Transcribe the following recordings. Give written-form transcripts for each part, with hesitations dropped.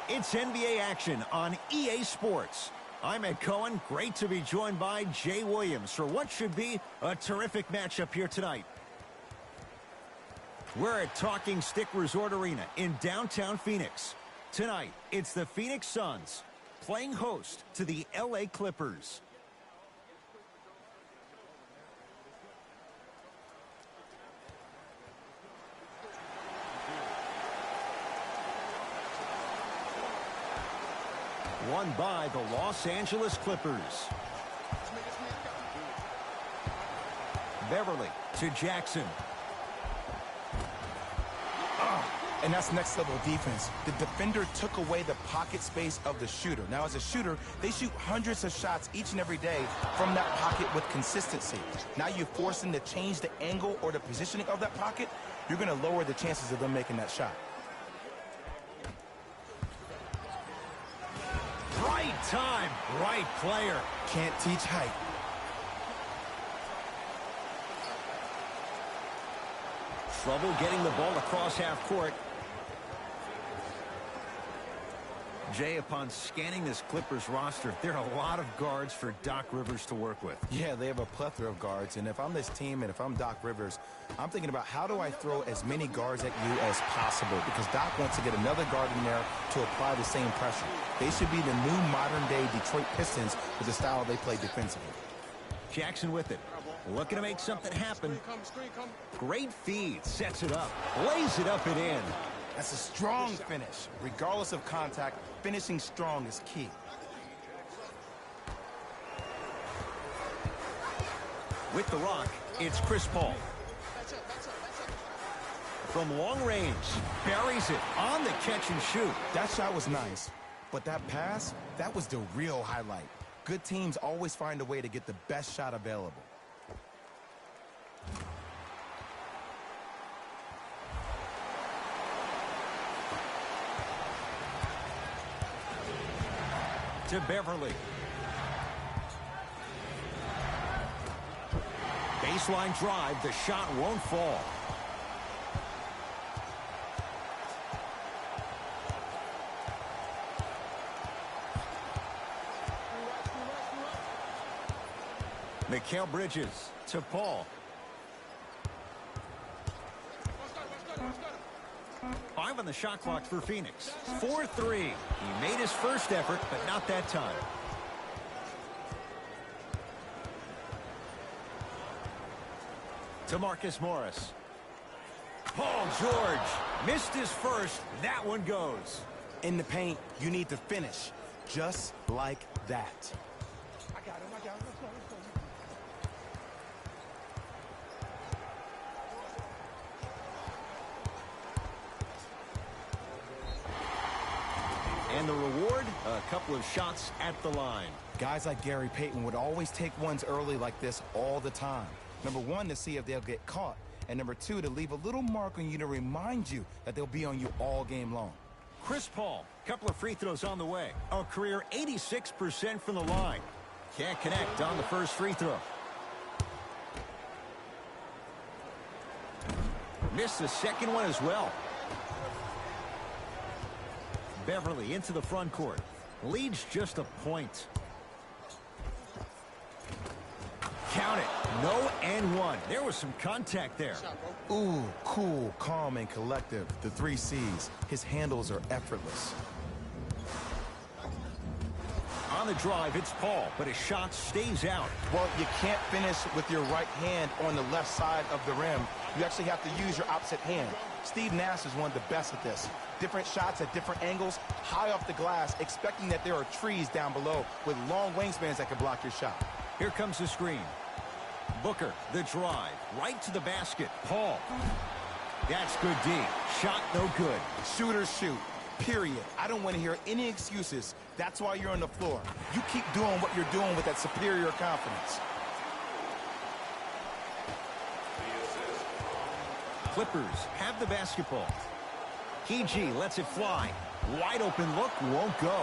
It's NBA action on EA Sports. I'm Ed Cohen. Great to be joined by Jay Williams for what should be a terrific matchup here tonight. We're at Talking Stick Resort Arena in downtown Phoenix. Tonight, it's the Phoenix Suns playing host to the LA Clippers. Won by the Los Angeles Clippers. Beverly to Jackson. And that's next level defense. The defender took away the pocket space of the shooter. Now as a shooter, they shoot hundreds of shots each and every day from that pocket with consistency. Now you force them to change the angle or the positioning of that pocket, you're going to lower the chances of them making that shot. Right time, right player. Can't teach height. Trouble getting the ball across half court. Jay, upon scanning this Clippers roster, there are a lot of guards for Doc Rivers to work with. Yeah, they have a plethora of guards, and if I'm this team and if I'm Doc Rivers, I'm thinking about how do I throw as many guards at you as possible, because Doc wants to get another guard in there to apply the same pressure. They should be the new modern-day Detroit Pistons with the style they play defensively. Jackson with it. Looking to make something happen. Great feed. Sets it up. Lays it up and in. That's a strong finish. Regardless of contact, finishing strong is key. With the rock, it's Chris Paul. From long range, buries it on the catch and shoot. That shot was nice, but that pass, that was the real highlight. Good teams always find a way to get the best shot available. To Beverly. Baseline drive, the shot won't fall. Mikal Bridges to Paul. 5 on the shot clock for Phoenix. 4-3. He made his first effort, but not that time. To Marcus Morris. Paul George missed his first. That one goes. In the paint, you need to finish just like that. And the reward, a couple of shots at the line. Guys like Gary Payton would always take ones early like this all the time. Number one, to see if they'll get caught. And number two, to leave a little mark on you to remind you that they'll be on you all game long. Chris Paul, couple of free throws on the way. A career 86% from the line. Can't connect on the first free throw. Missed the second one as well. Beverly into the front court. Leads just a point. Count it. No and one. There was some contact there. Ooh, cool, calm, and collective. The 3 C's. His handles are effortless. On the drive, it's Paul, but his shot stays out. Well, you can't finish with your right hand on the left side of the rim. You actually have to use your opposite hand. Steve Nash is one of the best at this. Different shots at different angles, high off the glass, expecting that there are trees down below with long wingspans that can block your shot. Here comes the screen. Booker, the drive, right to the basket. Paul. That's good D. Shot no good. Shooters shoot, period. I don't want to hear any excuses. That's why you're on the floor. You keep doing what you're doing with that superior confidence. Clippers have the basketball. KG lets it fly. Wide open look, won't go.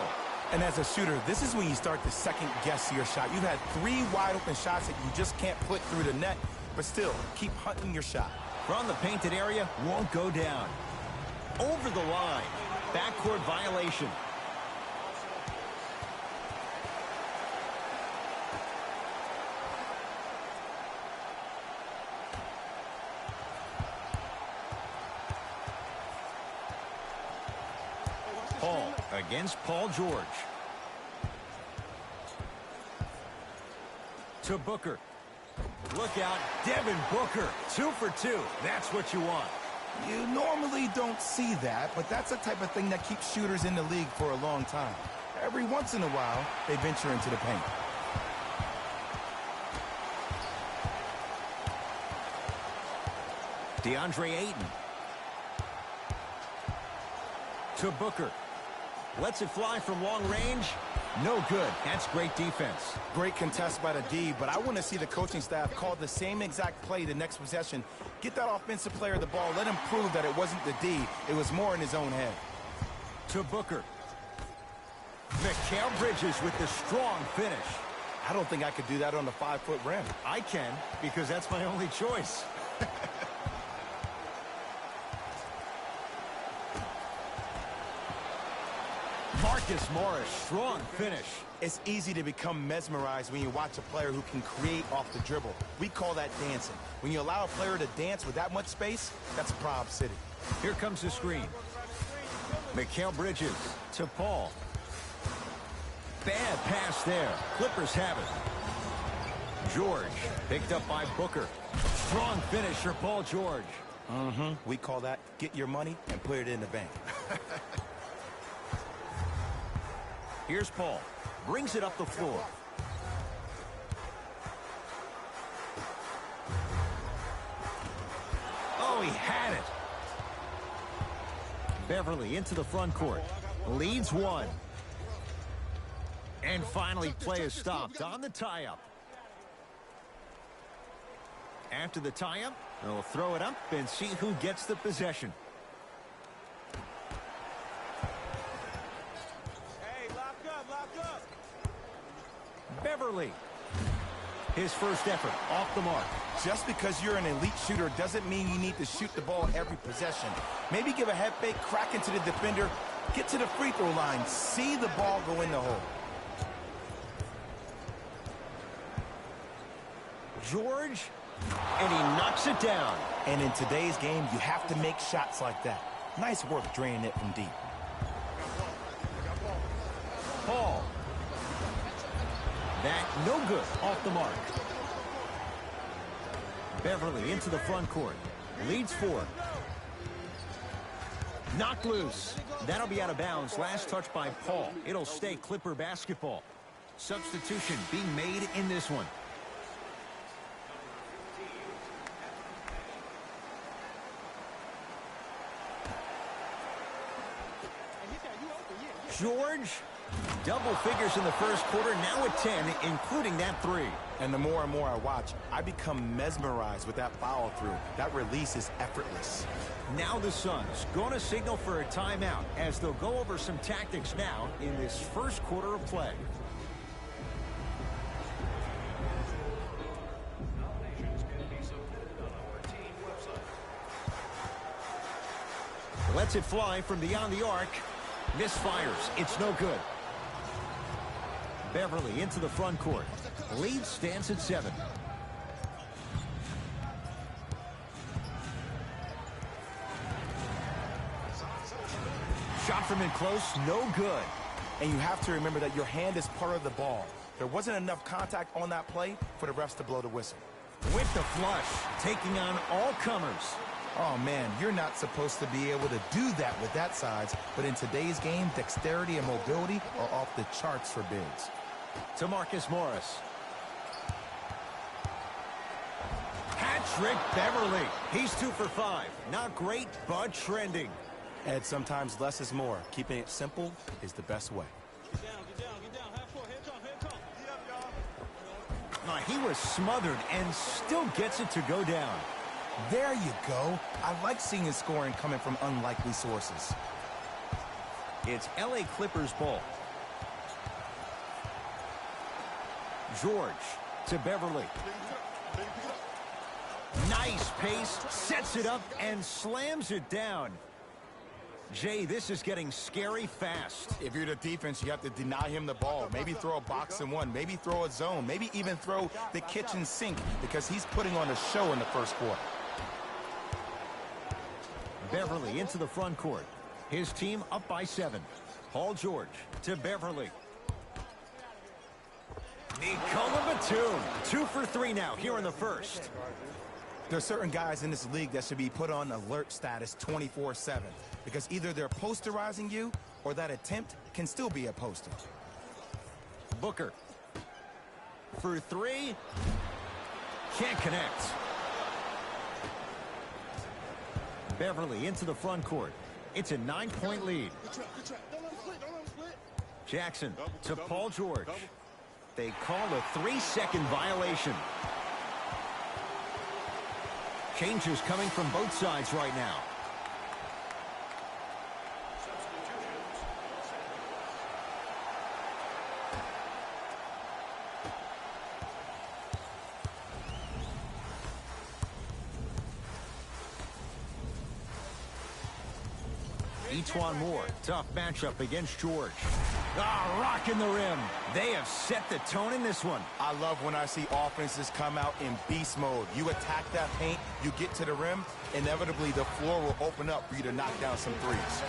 And as a shooter, this is when you start to second-guess your shot. You've had 3 wide-open shots that you just can't put through the net, but still, keep hunting your shot. From the painted area, won't go down. Over the line. Backcourt violation. Paul against Paul George. To Booker. Look out, Devin Booker. 2 for 2. That's what you want. You normally don't see that, but that's the type of thing that keeps shooters in the league for a long time. Every once in a while, they venture into the paint. DeAndre Ayton. To Booker. Lets it fly from long range. No good. That's great defense. Great contest by the D, but I want to see the coaching staff call the same exact play the next possession. Get that offensive player the ball. Let him prove that it wasn't the D. It was more in his own head. To Booker. Mikal Bridges with the strong finish. I don't think I could do that on the 5-foot rim. I can, because that's my only choice. Marcus Morris, strong finish. It's easy to become mesmerized when you watch a player who can create off the dribble. We call that dancing. When you allow a player to dance with that much space, that's Prob City. Here comes the screen. Mikal Bridges to Paul. Bad pass there. Clippers have it. George picked up by Booker. Strong finish for Paul George. We call that get your money and put it in the bank. Here's Paul. Brings it up the floor. Oh, he had it. Beverly into the front court. Leads one. And finally, play is stopped on the tie-up. After the tie-up, they'll throw it up and see who gets the possession. Beverly. His first effort off the mark. Just because you're an elite shooter doesn't mean you need to shoot the ball every possession. Maybe give a head fake, crack into the defender, get to the free throw line, see the ball go in the hole. George, and he knocks it down. And in today's game, you have to make shots like that. Nice work draining it from deep. Paul. That no good off the mark. Beverly into the front court. Leads 4. Knocked loose. That'll be out of bounds. Last touch by Paul. It'll stay Clipper basketball. Substitution being made in this one. George, double figures in the first quarter, now at 10, including that 3. And the more and more I watch, I become mesmerized with that follow through. That release is effortless. Now the Suns going to signal for a timeout as they'll go over some tactics now in this first quarter of play. Lets it fly from beyond the arc. Misfires. It's no good. Beverly into the front court. Lead stands at 7. Shot from in close. No good. And you have to remember that your hand is part of the ball. There wasn't enough contact on that play for the refs to blow the whistle. With the flush. Taking on all comers. Oh, man, you're not supposed to be able to do that with that size, but in today's game, dexterity and mobility are off the charts for bigs. To Marcus Morris. Hat-trick Beverly. He's 2 for 5. Not great, but trending. Ed, sometimes less is more. Keeping it simple is the best way. Get down. Half court, head talk. He was smothered and still gets it to go down. There you go. I like seeing his scoring coming from unlikely sources. It's LA Clippers ball. George to Beverly. Nice pace, sets it up and slams it down. Jay, this is getting scary fast. If you're the defense, you have to deny him the ball. Maybe throw a box and one. Maybe throw a zone. Maybe even throw the kitchen sink because he's putting on a show in the first quarter. Beverly into the front court. His team up by 7. Paul George to Beverly. Nikola Batum. 2 for 3 now here in the first. There are certain guys in this league that should be put on alert status 24/7 because either they're posterizing you or that attempt can still be a poster. Booker. For 3. Can't connect. Beverly into the front court. It's a 9-point lead. Jackson to Paul George. They call a 3-second violation. Changes coming from both sides right now. Etuan Moore, tough matchup against George. Rocking the rim. They have set the tone in this one. I love when I see offenses come out in beast mode. You attack that paint, you get to the rim, inevitably the floor will open up for you to knock down some threes.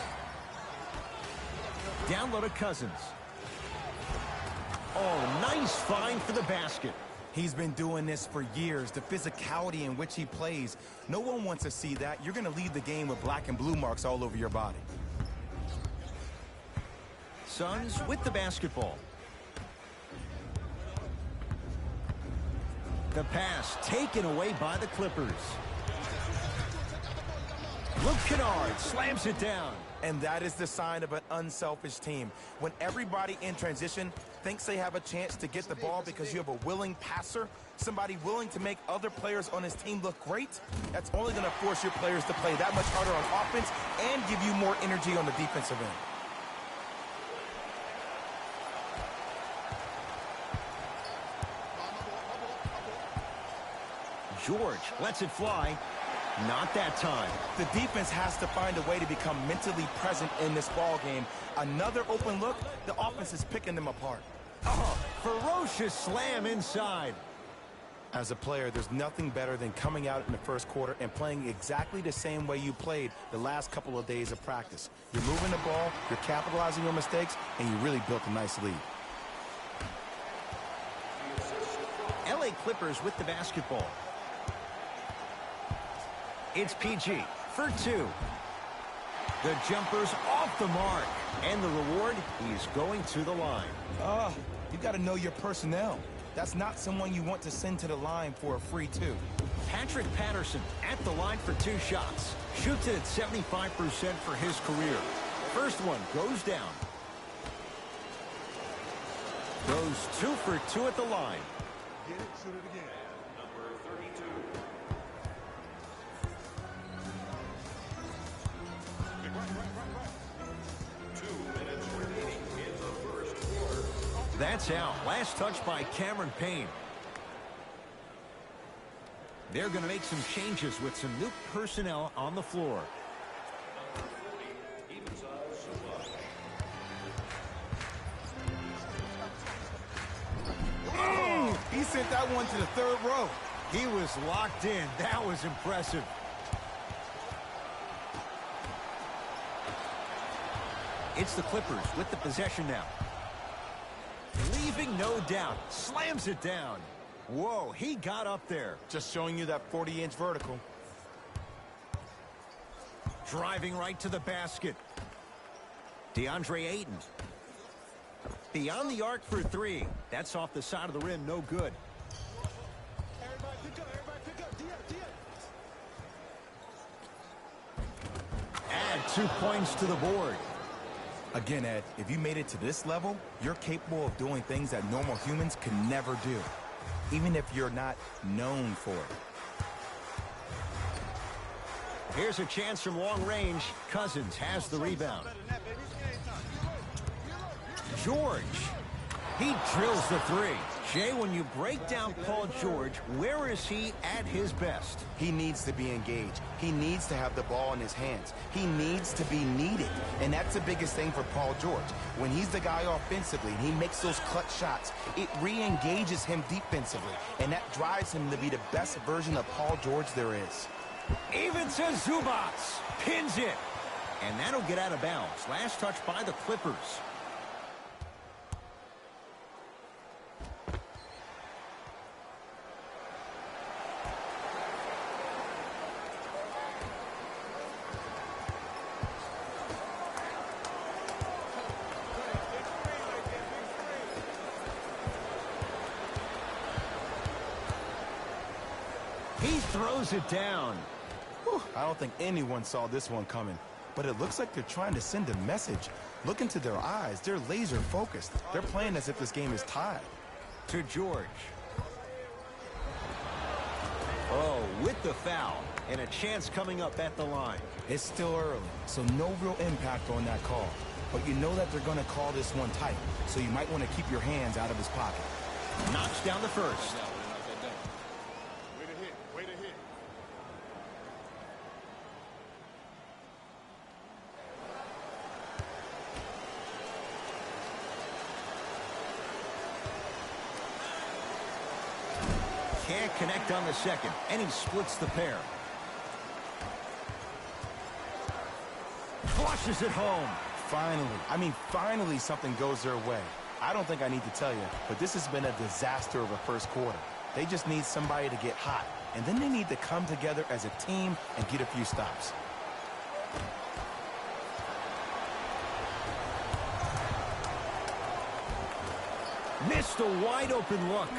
Down low to Cousins. Oh, nice find for the basket. He's been doing this for years. The physicality in which he plays. No one wants to see that. You're going to leave the game with black and blue marks all over your body. Suns with the basketball. The pass taken away by the Clippers. Luke Kennard slams it down. And that is the sign of an unselfish team. When everybody in transition thinks they have a chance to get the ball because you have a willing passer, somebody willing to make other players on his team look great, that's only going to force your players to play that much harder on offense and give you more energy on the defensive end. George lets it fly. Not that time. The defense has to find a way to become mentally present in this ball game. Another open look, the offense is picking them apart. Oh, ferocious slam inside. As a player, there's nothing better than coming out in the first quarter and playing exactly the same way you played the last couple of days of practice. You're moving the ball, you're capitalizing on mistakes, and you really built a nice lead. LA Clippers with the basketball. It's PG for 2. The jumper's off the mark. And the reward, he's going to the line. You got to know your personnel. That's not someone you want to send to the line for a free 2. Patrick Patterson at the line for 2 shots. Shoots it at 75% for his career. First one goes down. Goes 2 for 2 at the line. Get it, shoot it again. Number 32. That's out. Last touch by Cameron Payne. They're going to make some changes with some new personnel on the floor. He sent that one to the 3rd row. He was locked in. That was impressive. It's the Clippers with the possession now. Leaving no doubt. Slams it down. Whoa, he got up there. Just showing you that 40-inch vertical. Driving right to the basket. DeAndre Ayton. Beyond the arc for 3. That's off the side of the rim. No good. Everybody pick up. Add 2 points to the board. Again, Ed, if you made it to this level, you're capable of doing things that normal humans can never do, even if you're not known for it. Here's a chance from long range. Cousins has the rebound. George. He drills the 3. Jay, when you break down Paul George, where is he at his best? He needs to be engaged. He needs to have the ball in his hands. He needs to be needed. And that's the biggest thing for Paul George. When he's the guy offensively and he makes those clutch shots, it re-engages him defensively. And that drives him to be the best version of Paul George there is. Even to Zubats. Pins it. And that'll get out of bounds. Last touch by the Clippers. He throws it down. Whew, I don't think anyone saw this one coming. But it looks like they're trying to send a message. Look into their eyes. They're laser focused. They're playing as if this game is tied. To George. Oh, with the foul. And a chance coming up at the line. It's still early, so no real impact on that call. But you know that they're going to call this one tight, so you might want to keep your hands out of his pocket. Knocks down the first. Way to hit. Way to hit. Can't connect on the second, and he splits the pair. Flushes it home. Finally something goes their way. I don't think I need to tell you, but this has been a disaster of a first quarter. They just need somebody to get hot, and then they need to come together as a team and get a few stops. Missed a wide open look.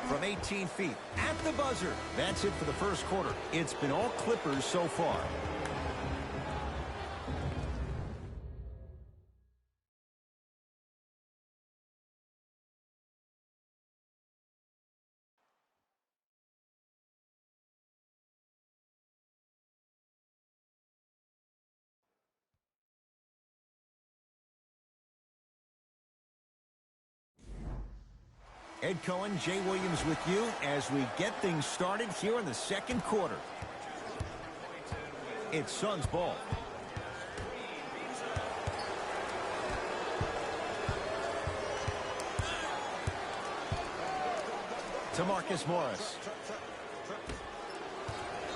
From 18 feet at the buzzer. That's it for the first quarter. It's been all Clippers so far. Ed Cohen, Jay Williams with you as we get things started here in the second quarter. It's Suns ball. To Marcus Morris.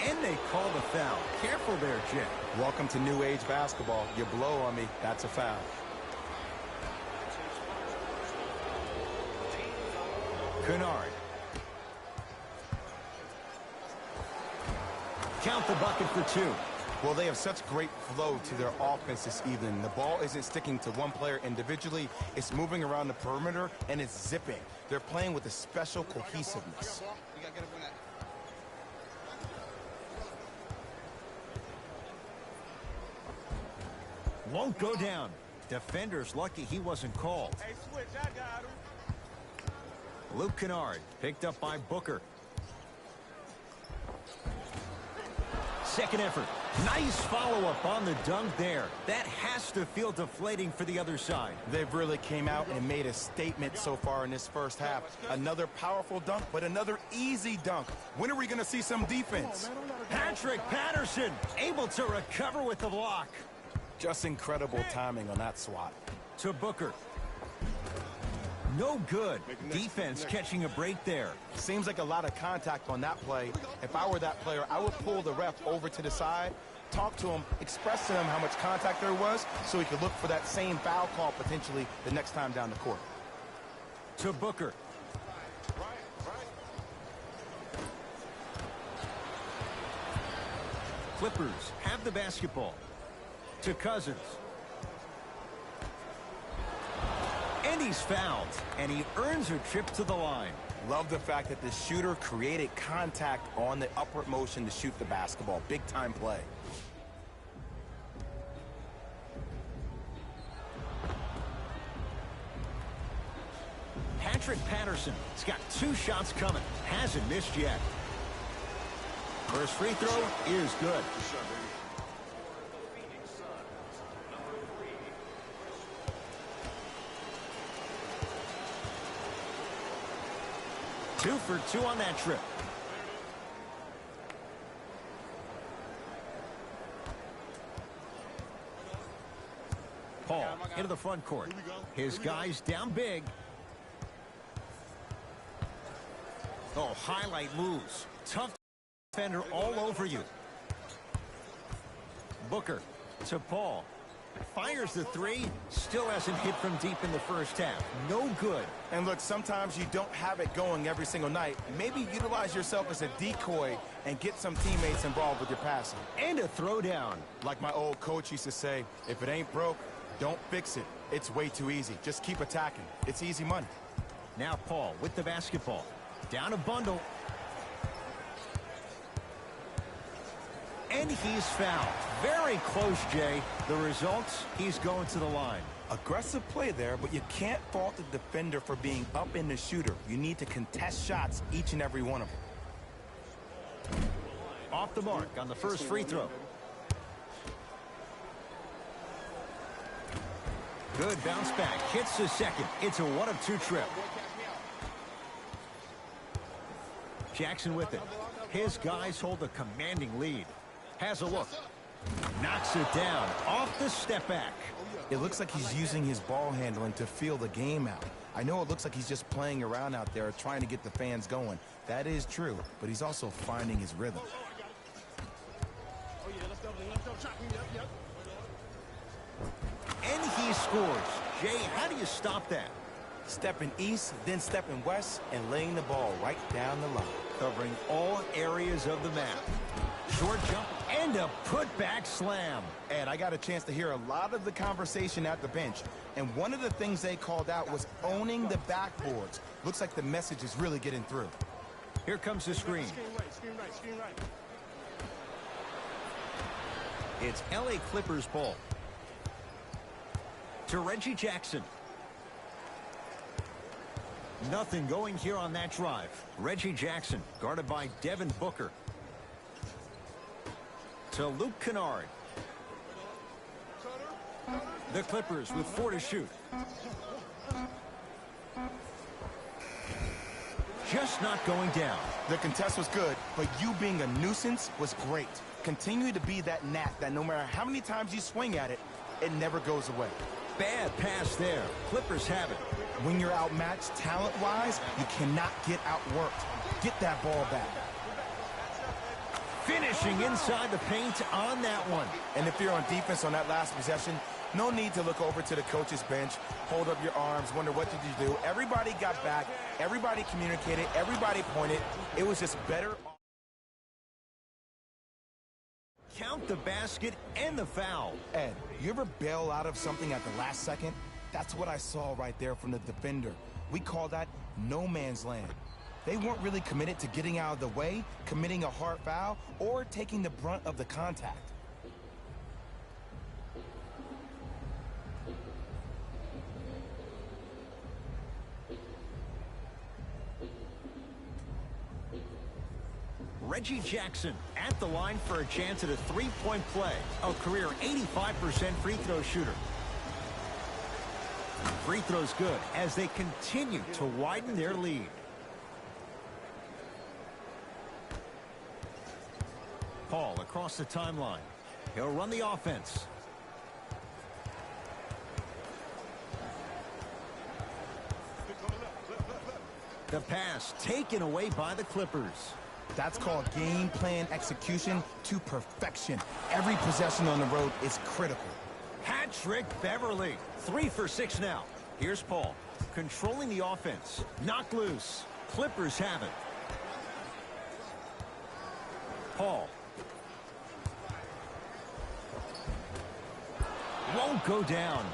And they call the foul. Careful there, Jay. Welcome to new age basketball. You blow on me, that's a foul. Leonard. Count the bucket for two. Well, they have such great flow to their offense this evening. The ball isn't sticking to one player individually. It's moving around the perimeter, and it's zipping. They're playing with a special cohesiveness. Won't go down. Defender's lucky he wasn't called. Hey, switch. I got him. Luke Kennard picked up by Booker. Second effort. Nice follow-up on the dunk there. That has to feel deflating for the other side. They've really came out and made a statement so far in this first half. Another powerful dunk, but another easy dunk. When are we going to see some defense? Patrick Patterson able to recover with the block. Just incredible timing on that swat. To Booker. No good. Defense catching a break there. Seems like a lot of contact on that play. If I were that player, I would pull the ref over to the side, talk to him, express to him how much contact there was so he could look for that same foul call potentially the next time down the court. To Booker. Clippers have the basketball. To Cousins. And he's fouled, and he earns a trip to the line. Love the fact that the shooter created contact on the upward motion to shoot the basketball. Big time play. Patrick Patterson has got 2 shots coming. Hasn't missed yet. First free throw is good. 2 for 2 on that trip. Paul into the front court. His guys down big. Oh, highlight moves. Tough defender all over you. Booker to Paul. Fires the three. Still hasn't hit from deep in the first half. No good. And look, sometimes you don't have it going every single night. Maybe utilize yourself as a decoy and get some teammates involved with your passing. And a throwdown. Like my old coach used to say, if it ain't broke, don't fix it. It's way too easy. Just keep attacking. It's easy money. Now Paul with the basketball. Down a bundle. And he's fouled. Very close, Jay. The results, he's going to the line. Aggressive play there, but you can't fault the defender for being up in the shooter. You need to contest shots, each and every one of them. Off the mark on the first free throw. Good bounce back. Hits the second. It's a 1-of-2 trip. Jackson with it. His guys hold a commanding lead. Has a look. Knocks it down. Off the step back. It looks like he's using his ball handling to feel the game out. I know it looks like he's just playing around out there trying to get the fans going. That is true, but he's also finding his rhythm. And he scores. Jay, how do you stop that? Stepping east, then stepping west, and laying the ball right down the line. Covering all areas of the map. Short jump and a putback slam. And I got a chance to hear a lot of the conversation at the bench. And one of the things they called out was owning the backboards. Looks like the message is really getting through. Here comes the screen. Screen right. It's LA Clippers ball. To Reggie Jackson. Nothing going here on that drive. Reggie Jackson guarded by Devin Booker. To Luke Kennard. The Clippers with 4 to shoot. Just not going down. The contest was good, but you being a nuisance was great. Continue to be that gnat that no matter how many times you swing at it, it never goes away. Bad pass there. Clippers have it. When you're outmatched talent-wise, you cannot get outworked. Get that ball back. Finishing inside the paint on that one. And if you're on defense on that last possession, no need to look over to the coach's bench, hold up your arms, wonder what did you do. Everybody got back. Everybody communicated. Everybody pointed. It was just better. Count the basket and the foul. Ed, you ever bail out of something at the last second? That's what I saw right there from the defender. We call that no man's land. They weren't really committed to getting out of the way, committing a hard foul, or taking the brunt of the contact. Reggie Jackson at the line for a chance at a three-point play. A career 85% free throw shooter. Free throws good as they continue to widen their lead. Paul across the timeline. He'll run the offense. The pass taken away by the Clippers. That's called game plan execution to perfection. Every possession on the road is critical. Hat trick Beverly. 3 for 6 now. Here's Paul. Controlling the offense. Knocked loose. Clippers have it. Paul. Won't go down.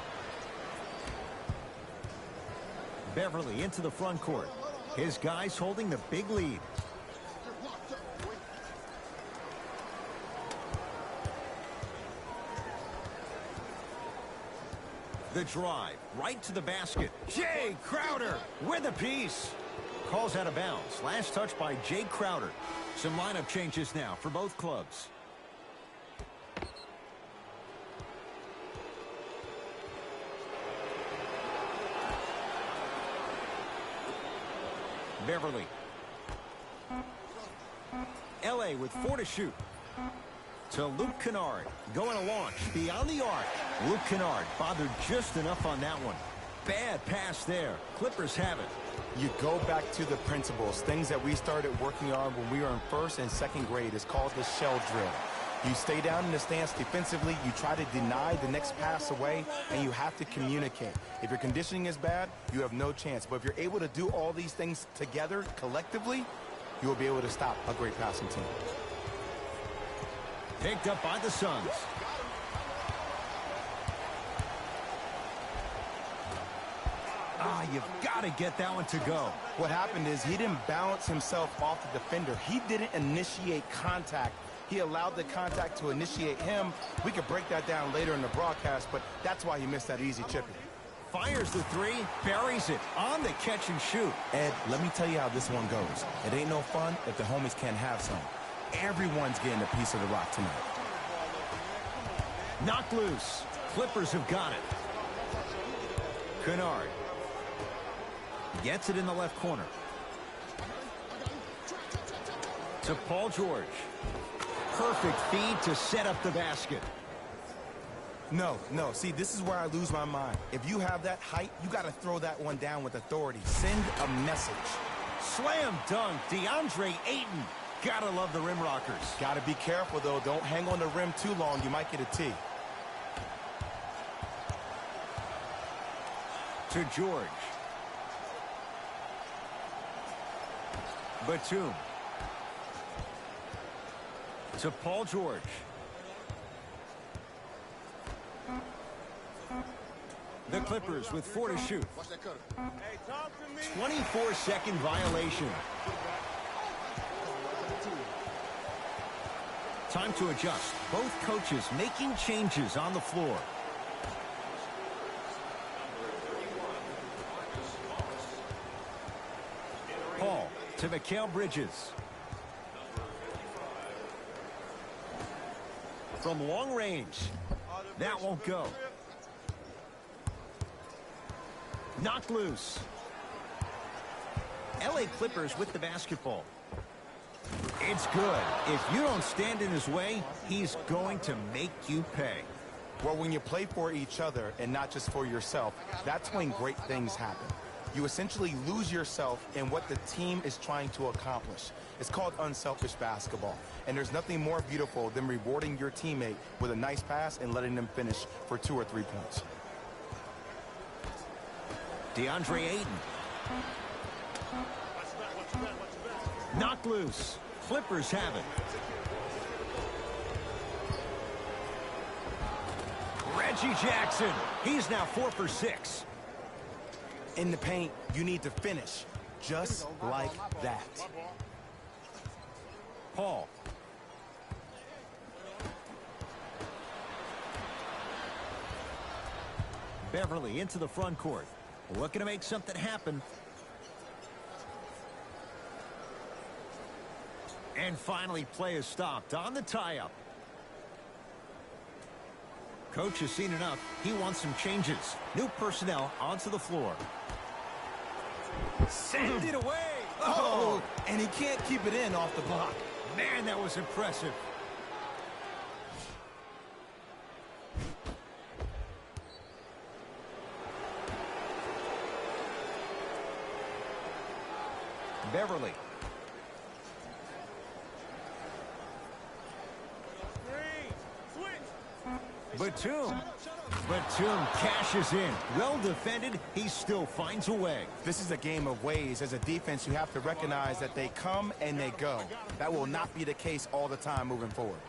Beverly into the front court. His guys holding the big lead. The drive right to the basket. Jay Crowder with a piece. Calls out of bounds. Last touch by Jay Crowder. Some lineup changes now for both clubs. Beverly. LA with 4 to shoot. To Luke Kennard. Going to launch beyond the arc. Luke Kennard bothered just enough on that one. Bad pass there. Clippers have it. You go back to the principles, things that we started working on when we were in first and second grade. Is called the shell drill. You stay down in the stance defensively, you try to deny the next pass away, and you have to communicate. If your conditioning is bad, you have no chance. But if you're able to do all these things together, collectively, you will be able to stop a great passing team. Picked up by the Suns. You've got to get that one to go. What happened is he didn't balance himself off the defender. He didn't initiate contact. He allowed the contact to initiate him. We could break that down later in the broadcast, but that's why he missed that easy chipping. Fires the three, buries it on the catch and shoot. Ed, let me tell you how this one goes. It ain't no fun if the homies can't have some. Everyone's getting a piece of the rock tonight. Knocked loose. Clippers have got it. Kennard gets it in the left corner. To Paul George. Perfect feed to set up the basket. No. See, this is where I lose my mind. If you have that height, you got to throw that one down with authority. Send a message. Slam dunk, DeAndre Ayton. Gotta love the rim rockers. Got to be careful, though. Don't hang on the rim too long. You might get a tee. To George. Batum. To Paul George. The Clippers with 4 to shoot. Watch that cutter. Hey, talk to me. 24-second violation. Time to adjust. Both coaches making changes on the floor. Paul to Mikal Bridges. From long range. That won't go. Knocked loose. LA Clippers with the basketball. It's good. If you don't stand in his way, he's going to make you pay. Well, when you play for each other and not just for yourself, that's when great things happen. You essentially lose yourself in what the team is trying to accomplish. It's called unselfish basketball. And there's nothing more beautiful than rewarding your teammate with a nice pass and letting them finish for 2 or 3 points. DeAndre Ayton. Knocked loose. Clippers have it. Reggie Jackson. He's now 4 for 6. In the paint, you need to finish just like that. Paul. Beverly into the front court. Looking to make something happen. And finally, play is stopped on the tie-up. Coach has seen enough. He wants some changes. New personnel onto the floor. Send it away. Oh, and he can't keep it in off the block. Man, that was impressive. Beverly. Batum. Batum cashes in. Well defended. He still finds a way. This is a game of ways. As a defense, you have to recognize that they come and they go. That will not be the case all the time moving forward.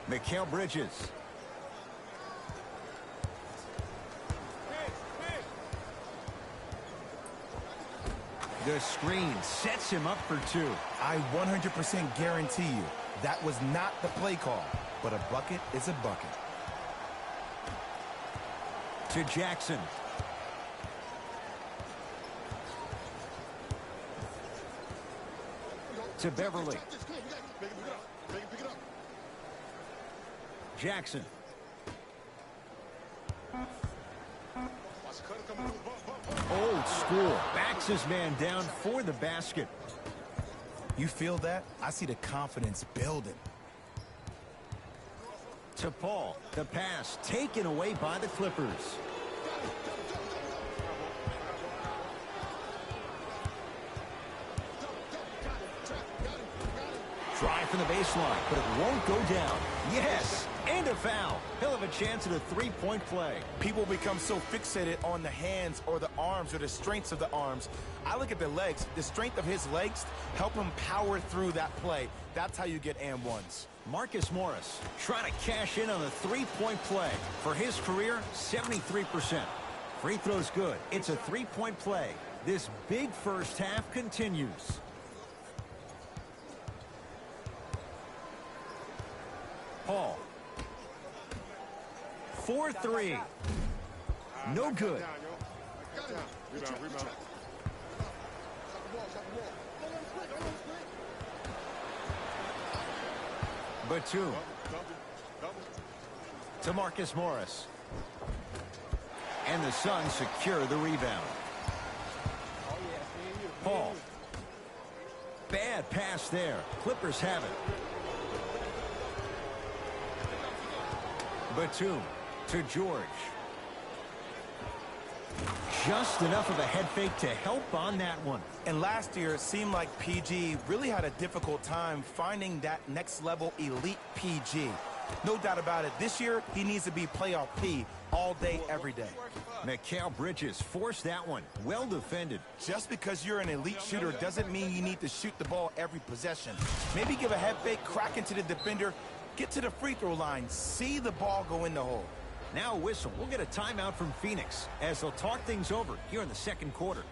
Mikal Bridges. The screen sets him up for 2. I 100% guarantee you that was not the play call, but a bucket is a bucket. To Jackson. To Beverly. Jackson. Old school. Backs his man down for the basket. You feel that? I see the confidence building. To Paul. The pass taken away by the Clippers. Try from the baseline, but it won't go down. Yes, and a foul. He'll have a chance at a three-point play. People become so fixated on the hands or the arms or the strengths of the arms. I look at the legs. The strength of his legs help him power through that play. That's how you get and ones. Marcus Morris trying to cash in on the three-point play. For his career, 73%. Free throw's good. It's a three-point play. This big first half continues. Paul. 4-3. No good. Rebound. Batum. To Marcus Morris. And the Suns secure the rebound. Paul. Bad pass there. Clippers have it. Batum to George. Just enough of a head fake to help on that one. And last year, it seemed like PG really had a difficult time finding that next level elite PG. No doubt about it. This year, he needs to be playoff P all day, every day. Mikal Bridges forced that one. Well defended. Just because you're an elite shooter doesn't mean you need to shoot the ball every possession. Maybe give a head fake, crack into the defender, get to the free throw line, see the ball go in the hole. Now a whistle. We'll get a timeout from Phoenix as they'll talk things over here in the second quarter.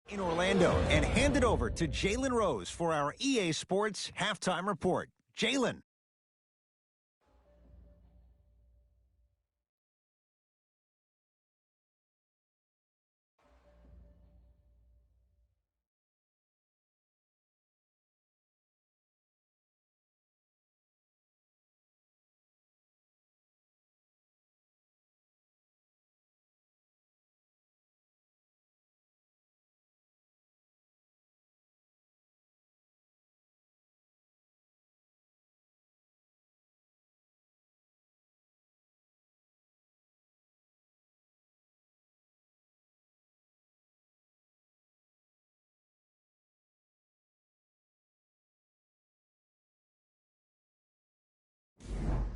In Orlando, and hand it over to Jalen Rose for our EA Sports Halftime Report. Jalen.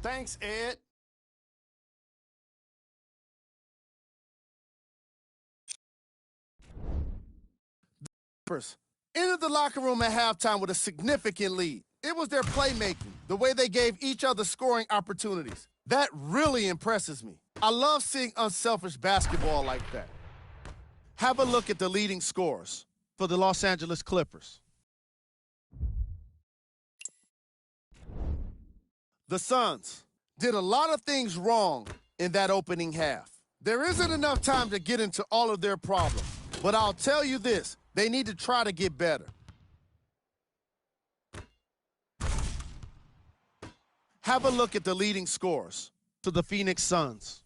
Thanks, Ed. Entered the locker room at halftime with a significant lead. It was their playmaking, the way they gave each other scoring opportunities. That really impresses me. I love seeing unselfish basketball like that. Have a look at the leading scorers for the Los Angeles Clippers. The Suns did a lot of things wrong in that opening half. There isn't enough time to get into all of their problems, but I'll tell you this, they need to try to get better. Have a look at the leading scorers to the Phoenix Suns.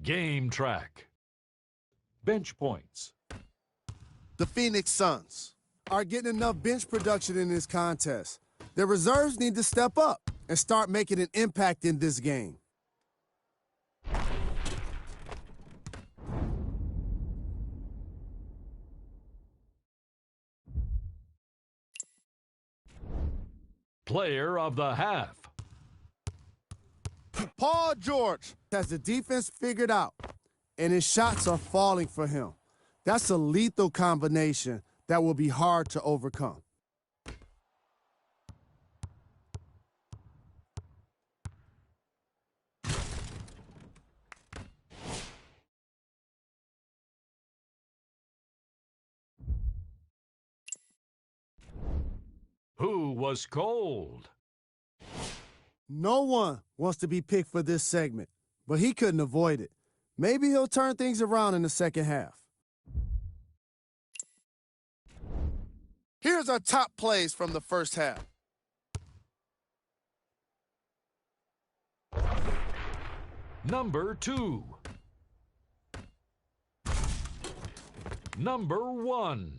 Game track. Bench points. The Phoenix Suns are getting enough bench production in this contest. Their reserves need to step up and start making an impact in this game. Player of the half. Paul George has the defense figured out, and his shots are falling for him. That's a lethal combination that will be hard to overcome. Who was cold? No one wants to be picked for this segment, but he couldn't avoid it. Maybe he'll turn things around in the second half. Here's our top plays from the first half. Number 2. Number 1.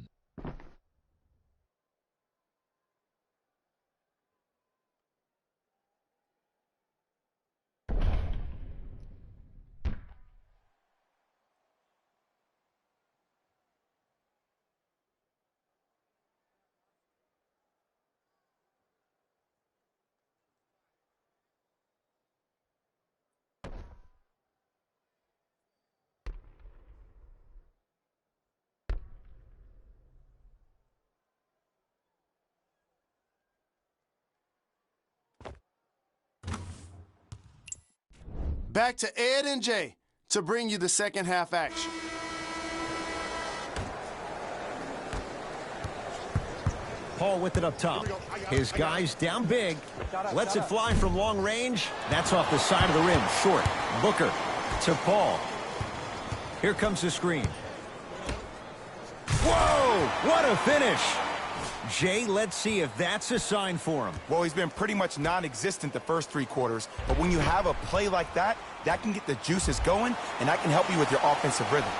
Back to Ed and Jay to bring you the second half action. Paul with it up top. His guys down big. Lets it fly from long range. That's off the side of the rim. Short. Booker to Paul. Here comes the screen. Whoa! What a finish! Jay, let's see if that's a sign for him. Well, he's been pretty much non-existent the first 3 quarters, but when you have a play like that, that can get the juices going, and that can help you with your offensive rhythm.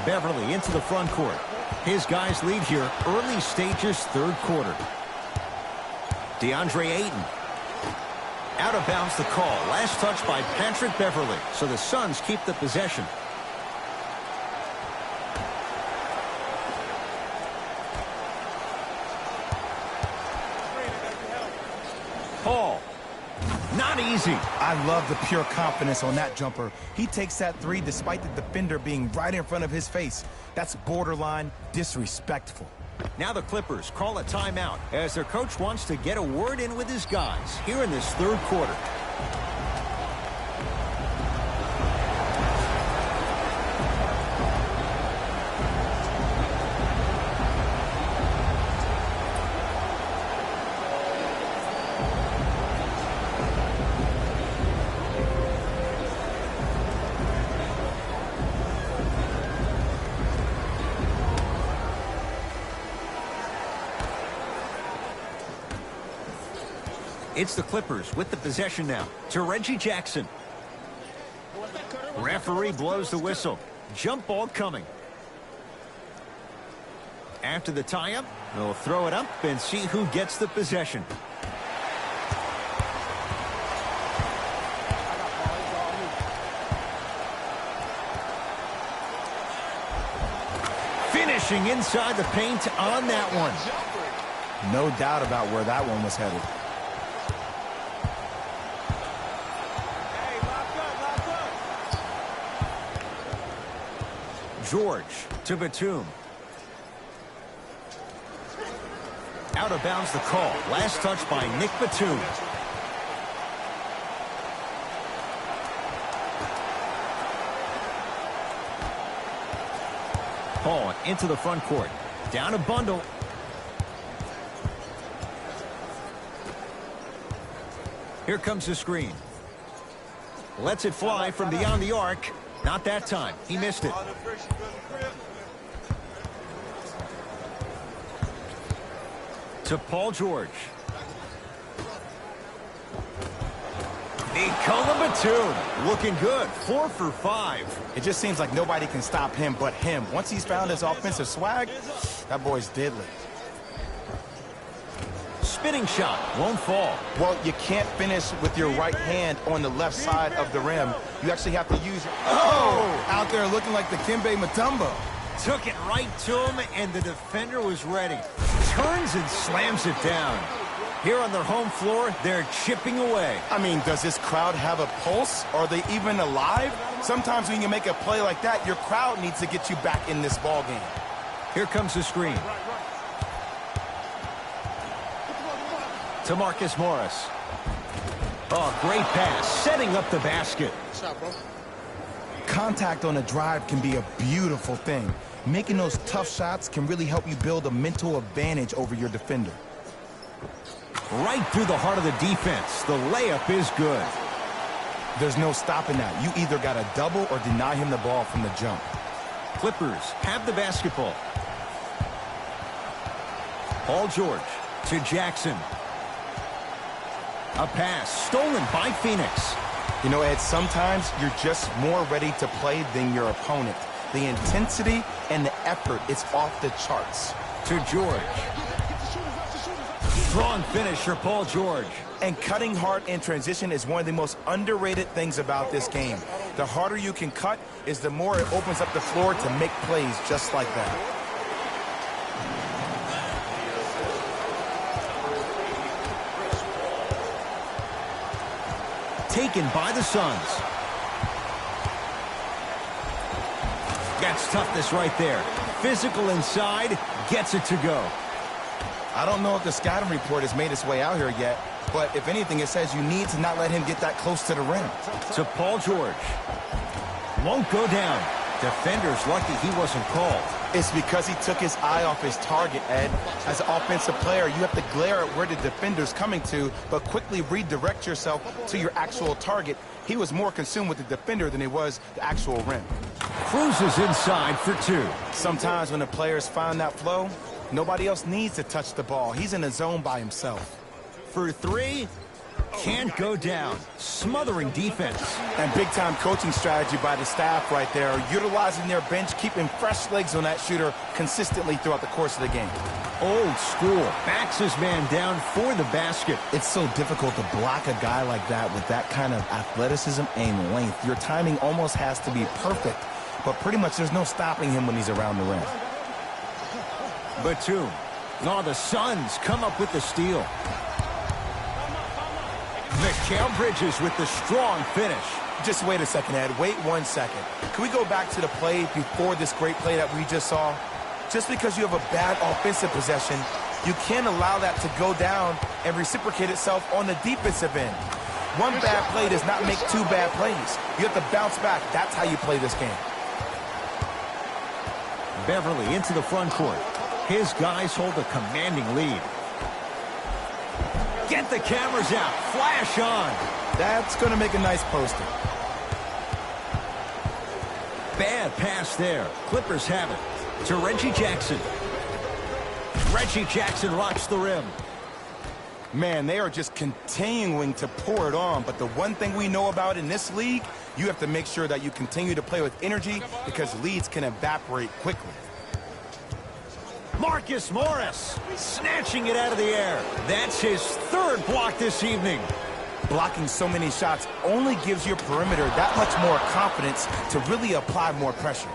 Beverly into the front court. His guys lead here early stages, third quarter. DeAndre Ayton. Out of bounds the call. Last touch by Patrick Beverly. So the Suns keep the possession. Paul. Not easy. I love the pure confidence on that jumper. He takes that 3 despite the defender being right in front of his face. That's borderline disrespectful. Now the Clippers call a timeout as their coach wants to get a word in with his guys here in this third quarter. It's the Clippers with the possession now to Reggie Jackson. Referee blows the whistle. Jump ball coming. After the tie-up, they'll throw it up and see who gets the possession. Finishing inside the paint on that one. No doubt about where that one was headed. George to Batum. Out of bounds the call. Last touch by Nick Batum. Paul into the front court. Down a bundle. Here comes the screen. Lets it fly from beyond the arc. Not that time. He missed it. To Paul George. Nikola Batum looking good. 4 for 5. It just seems like nobody can stop him but him. Once he's found his offensive swag, that boy's deadly. Spinning shot won't fall. Well, you can't finish with your right hand on the left side of the rim. You actually have to use your... Oh! Out there looking like the Kimbe Mutombo. Took it right to him, and the defender was ready. Turns and slams it down. Here on their home floor, they're chipping away. I mean, does this crowd have a pulse? Are they even alive? Sometimes when you make a play like that, your crowd needs to get you back in this ball game. Here comes the screen. To Marcus Morris. Oh, great pass. Setting up the basket. Contact on a drive can be a beautiful thing. Making those tough shots can really help you build a mental advantage over your defender. Right through the heart of the defense. The layup is good. There's no stopping that. You either got to double or deny him the ball from the jump. Clippers have the basketball. Paul George to Jackson. A pass stolen by Phoenix. You know, Ed, sometimes you're just more ready to play than your opponent. The intensity and the effort, it's off the charts. To George. Strong finish for Paul George. And cutting hard in transition is one of the most underrated things about this game. The harder you can cut is the more it opens up the floor to make plays just like that. Taken by the Suns. That's toughness right there. Physical inside, gets it to go. I don't know if the scouting report has made its way out here yet, but if anything, it says you need to not let him get that close to the rim. To Paul George. Won't go down. Defender's lucky he wasn't called. It's because he took his eye off his target, Ed. As an offensive player, you have to glare at where the defender's coming to, but quickly redirect yourself to your actual target. He was more consumed with the defender than he was the actual rim. Cruises inside for 2. Sometimes when the players find that flow, nobody else needs to touch the ball. He's in a zone by himself. For 3, can't go down. Smothering defense. And big-time coaching strategy by the staff right there, utilizing their bench, keeping fresh legs on that shooter consistently throughout the course of the game. Old school. Backs his man down for the basket. It's so difficult to block a guy like that with that kind of athleticism and length. Your timing almost has to be perfect, but pretty much there's no stopping him when he's around the rim. Batum. No, the Suns come up with the steal. Mikal Bridges with the strong finish. Just wait a second, Ed. Wait 1 second. Can we go back to the play before this great play that we just saw? Just because you have a bad offensive possession, you can't allow that to go down and reciprocate itself on the defensive end. One bad play does not make 2 bad plays. You have to bounce back. That's how you play this game. Beverly into the front court. His guys hold a commanding lead. Get the cameras out. Flash on. That's going to make a nice poster. Bad pass there. Clippers have it. To Reggie Jackson. Reggie Jackson rocks the rim. Man, they are just continuing to pour it on. But the one thing we know about in this league, you have to make sure that you continue to play with energy because leads can evaporate quickly. Marcus Morris snatching it out of the air. That's his third block this evening. Blocking so many shots only gives your perimeter that much more confidence to really apply more pressure.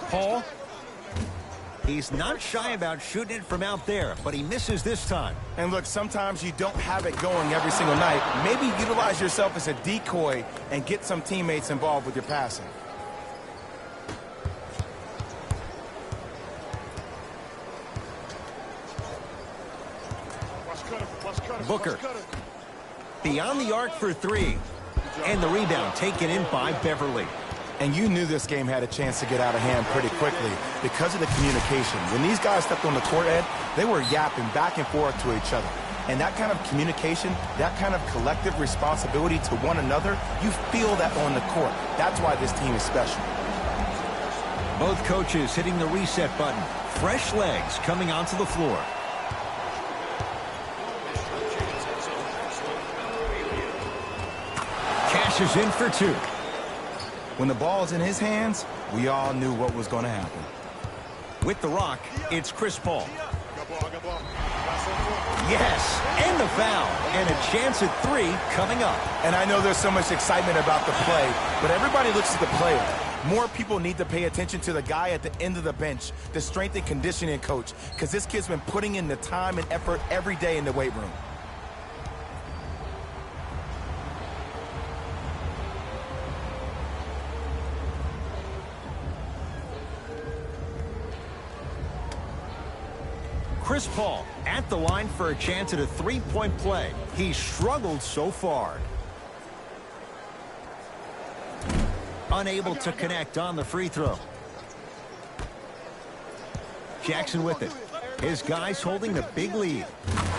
Paul. He's not shy about shooting it from out there, but he misses this time. And look, sometimes you don't have it going every single night. Maybe utilize yourself as a decoy and get some teammates involved with your passing. Booker. Beyond the arc for three. And the rebound taken in by Beverly. And you knew this game had a chance to get out of hand pretty quickly because of the communication. When these guys stepped on the court, Ed, they were yapping back and forth to each other. And that kind of communication, that kind of collective responsibility to one another, you feel that on the court. That's why this team is special. Both coaches hitting the reset button. Fresh legs coming onto the floor. Cash is in for two. When the ball's in his hands, we all knew what was going to happen. With the rock, it's Chris Paul. Yes, and the foul. And a chance at three coming up. And I know there's so much excitement about the play, but everybody looks at the player. More people need to pay attention to the guy at the end of the bench, the strength and conditioning coach, because this kid's been putting in the time and effort every day in the weight room. Chris Paul at the line for a chance at a three-point play. He's struggled so far. Unable to connect on the free throw. Jackson with it. His guys holding the big lead.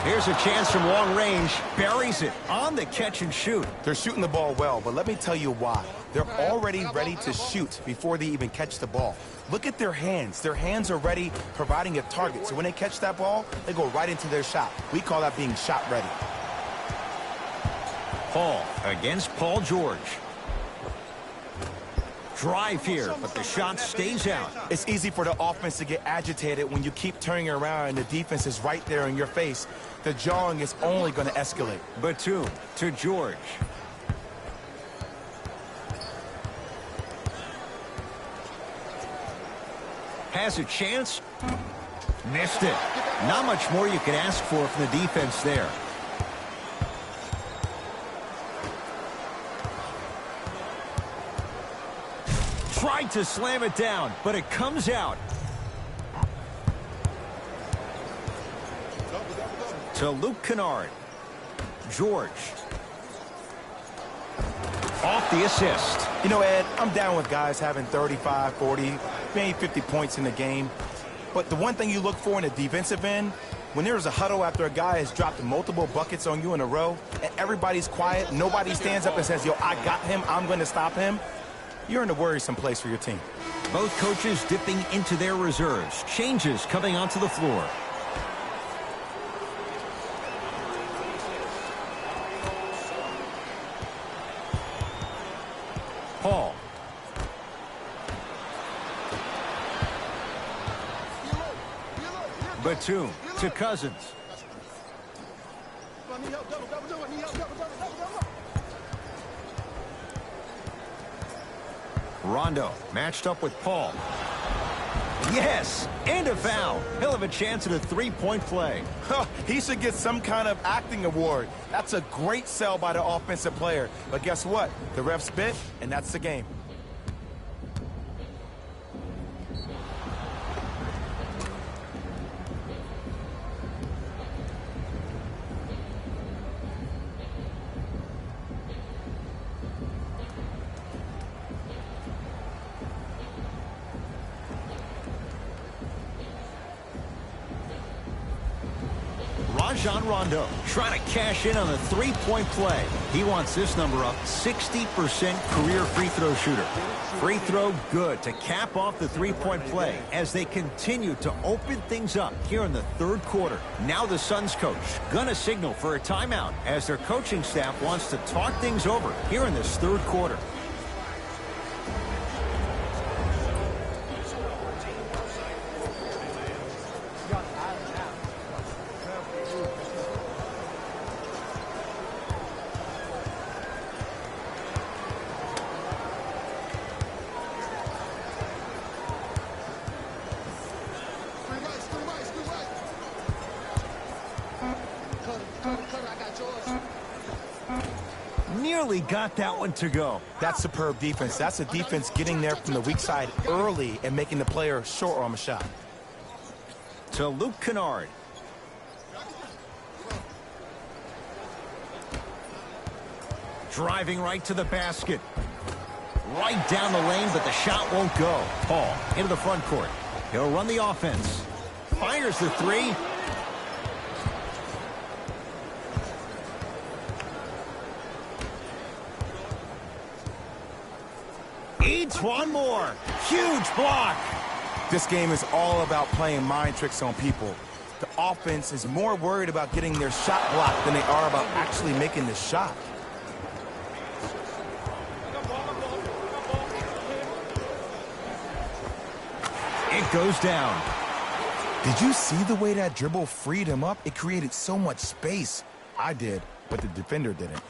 Here's a chance from long range. Buries it on the catch and shoot. They're shooting the ball well, but let me tell you why. They're already ready to shoot before they even catch the ball. Look at their hands. Their hands are ready, providing a target. So when they catch that ball, they go right into their shot. We call that being shot ready. Paul against Paul George. Drive here, but the shot stays out. It's easy for the offense to get agitated when you keep turning around and the defense is right there in your face. The jawing is only going to escalate. Batum to George. Has a chance. Missed it. Not much more you can ask for from the defense there. Tried to slam it down, but it comes out. To Luke Kennard. George. Off the assist. You know, Ed, I'm down with guys having 35, 40, maybe 50 points in the game. But the one thing you look for in a defensive end, when there's a huddle after a guy has dropped multiple buckets on you in a row, and everybody's quiet, nobody stands up and says, yo, I got him, I'm going to stop him, you're in a worrisome place for your team. Both coaches dipping into their reserves. Changes coming onto the floor. Paul. Batum to Cousins. Rondo matched up with Paul. Yes, and a foul. He'll have a chance at a three-point play. He should get some kind of acting award. That's a great sell by the offensive player. But guess what? The ref spit, and that's the game. Rajon Rondo trying to cash in on the three-point play. He wants this number up, 60% career free throw shooter. Free throw good to cap off the three-point play as they continue to open things up here in the third quarter. Now the Suns coach gonna signal for a timeout as their coaching staff wants to talk things over here in this third quarter. Nearly got that one to go. That's superb defense. That's a defense getting there from the weak side early and making the player short arm a shot. To Luke Kennard. Driving right to the basket. Right down the lane, but the shot won't go. Paul into the front court. He'll run the offense. Fires the three. Eats one more. Huge block. This game is all about playing mind tricks on people. The offense is more worried about getting their shot blocked than they are about actually making the shot. It goes down. Did you see the way that dribble freed him up? It created so much space. I did, but the defender didn't.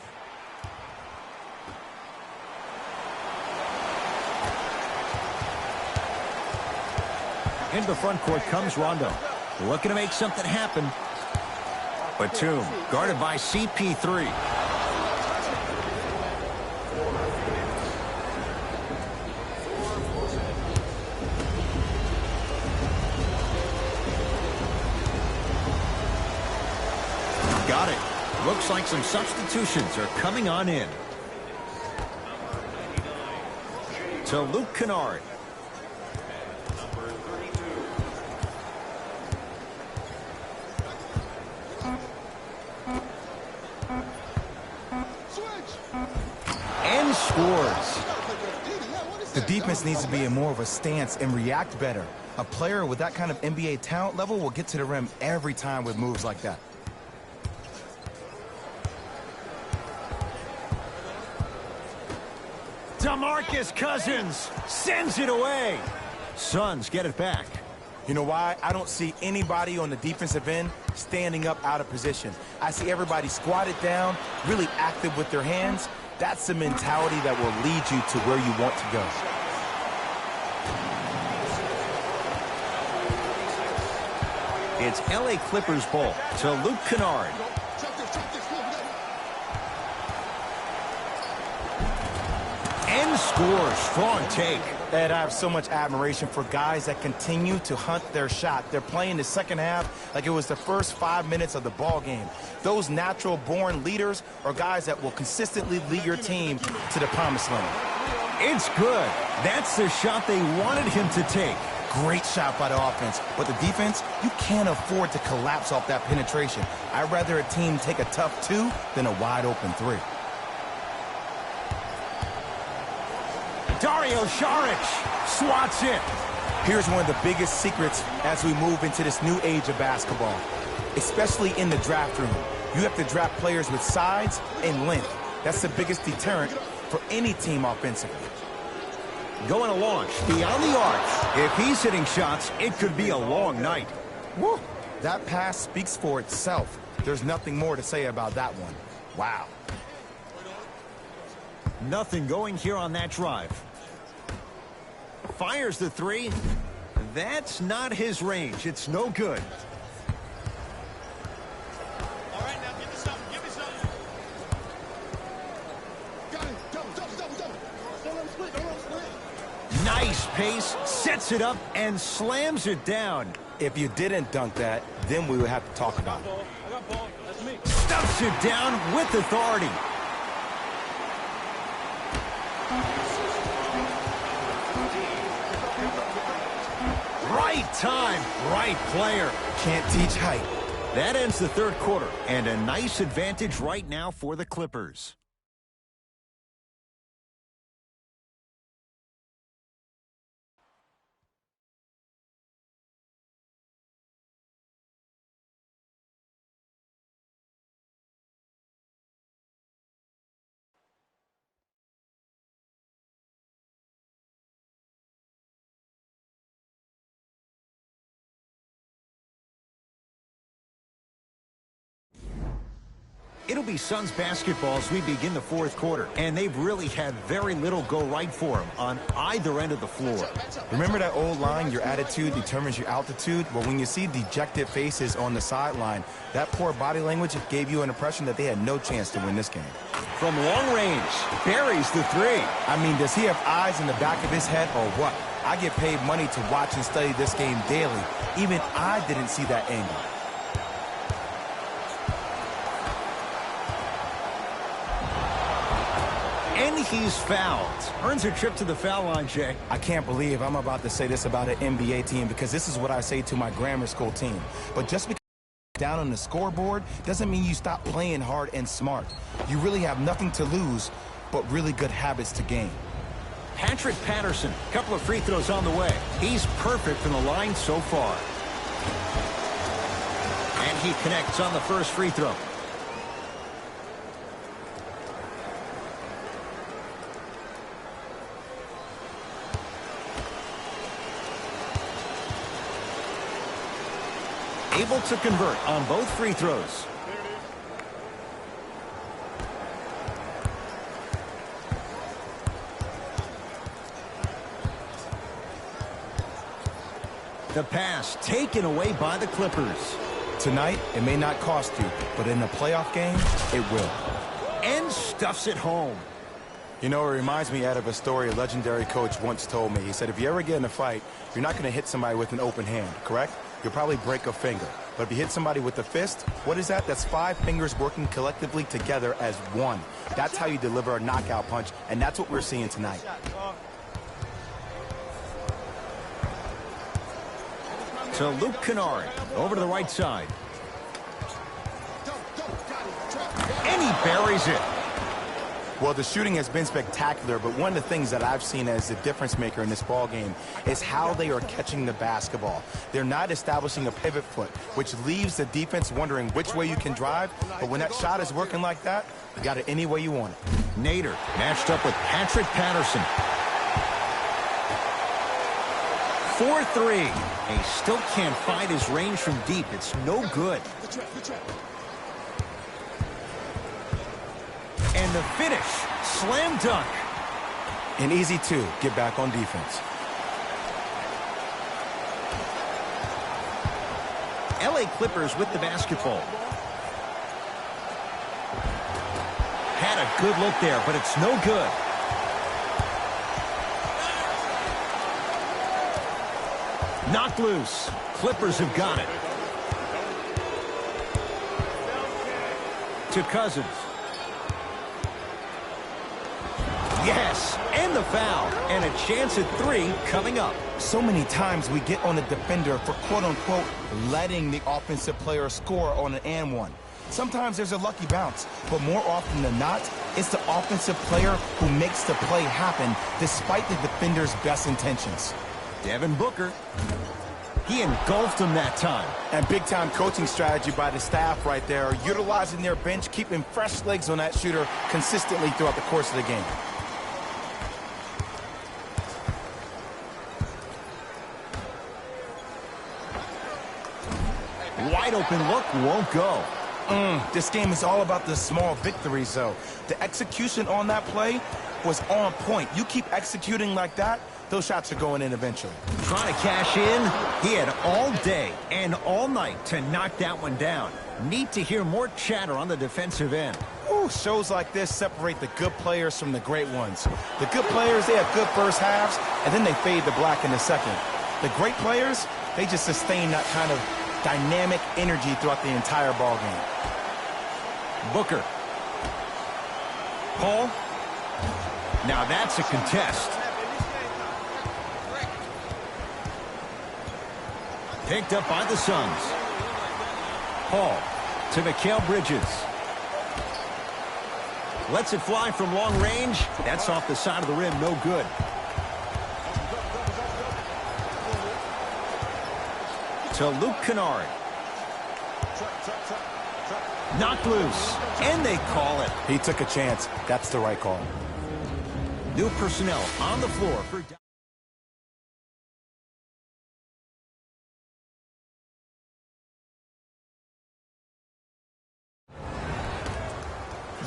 Into the front court comes Rondo. Looking to make something happen. Batum guarded by CP3. Got it. Looks like some substitutions are coming on in. To Luke Kennard. And scores. The defense needs to be in more of a stance and react better. A player with that kind of NBA talent level will get to the rim every time with moves like that. DeMarcus Cousins sends it away. Suns get it back. You know why? I don't see anybody on the defensive end standing up out of position. I see everybody squatted down, really active with their hands. That's the mentality that will lead you to where you want to go. It's LA Clippers ball to Luke Kennard. And scores. Strong take. Ed, I have so much admiration for guys that continue to hunt their shot. They're playing the second half like it was the first 5 minutes of the ball game. Those natural-born leaders are guys that will consistently lead your team to the promised land. It's good. That's the shot they wanted him to take. Great shot by the offense. But the defense, you can't afford to collapse off that penetration. I'd rather a team take a tough two than a wide-open three. Dario Saric swats it. Here's one of the biggest secrets as we move into this new age of basketball, especially in the draft room. You have to draft players with size and length. That's the biggest deterrent for any team offensively. Going to launch beyond the arc. If he's hitting shots, it could be a long night. Woo! That pass speaks for itself. There's nothing more to say about that one. Wow. Nothing going here on that drive. Fires the three. That's not his range. It's no good. All right, now give me something. Give me something. Got it. Double. Don't let him split. Don't let him split. Nice pace. Sets it up and slams it down. If you didn't dunk that, then we would have to talk about it. I got ball. That's me. Stuffs it down with authority. Right time, right player. Can't teach height. That ends the third quarter, and a nice advantage right now for the Clippers. It'll be Suns basketball as we begin the fourth quarter, and they've really had very little go right for them on either end of the floor. Remember that old line, your attitude determines your altitude? Well, when you see dejected faces on the sideline, that poor body language gave you an impression that they had no chance to win this game. From long range, buries the three. I mean, does he have eyes in the back of his head or what? I get paid money to watch and study this game daily. Even I didn't see that angle. And he's fouled. Earns a trip to the foul line, Jay. I can't believe I'm about to say this about an NBA team because this is what I say to my grammar school team. But just because you're down on the scoreboard doesn't mean you stop playing hard and smart. You really have nothing to lose but really good habits to gain. Patrick Patterson, couple of free throws on the way. He's perfect from the line so far. And he connects on the first free throw. Able to convert on both free throws. The pass taken away by the Clippers. Tonight, it may not cost you, but in a playoff game, it will. And stuffs it home. You know, it reminds me, Ed, of a story a legendary coach once told me. He said, if you ever get in a fight, you're not going to hit somebody with an open hand, correct? You'll probably break a finger. But if you hit somebody with a fist, what is that? That's 5 fingers working collectively together as one. That's how you deliver a knockout punch, and that's what we're seeing tonight. To Luke Kennard, over to the right side. And he buries it. Well, the shooting has been spectacular, but one of the things that I've seen as the difference maker in this ball game is how they are catching the basketball. They're not establishing a pivot foot, which leaves the defense wondering which way you can drive, but when that shot is working like that, you got it any way you want it. Nader matched up with Patrick Patterson. 4-3. He still can't find his range from deep. It's no good. And the finish, slam dunk. And easy, too. Get back on defense. LA Clippers with the basketball. Had a good look there, but it's no good. Knocked loose. Clippers have got it. To Cousins. Yes, and the foul, and a chance at 3 coming up. So many times we get on the defender for quote-unquote letting the offensive player score on an and one. Sometimes there's a lucky bounce, but more often than not, it's the offensive player who makes the play happen despite the defender's best intentions. Devin Booker. He engulfed him that time. And big-time coaching strategy by the staff right there, utilizing their bench, keeping fresh legs on that shooter consistently throughout the course of the game. Wide open look won't go. This game is all about the small victories, though. The execution on that play was on point. You keep executing like that, those shots are going in eventually. Trying to cash in. He had all day and all night to knock that one down. Need to hear more chatter on the defensive end. Ooh, shows like this separate the good players from the great ones. The good players, they have good first halves, and then they fade to black in the second. The great players, they just sustain that kind of dynamic energy throughout the entire ball game. Booker. Paul. Now that's a contest. Picked up by the Suns. Paul to Mikal Bridges. Lets it fly from long range. That's off the side of the rim. No good. To Luke Kennard. Knocked loose. And they call it. He took a chance. That's the right call. New personnel on the floor for...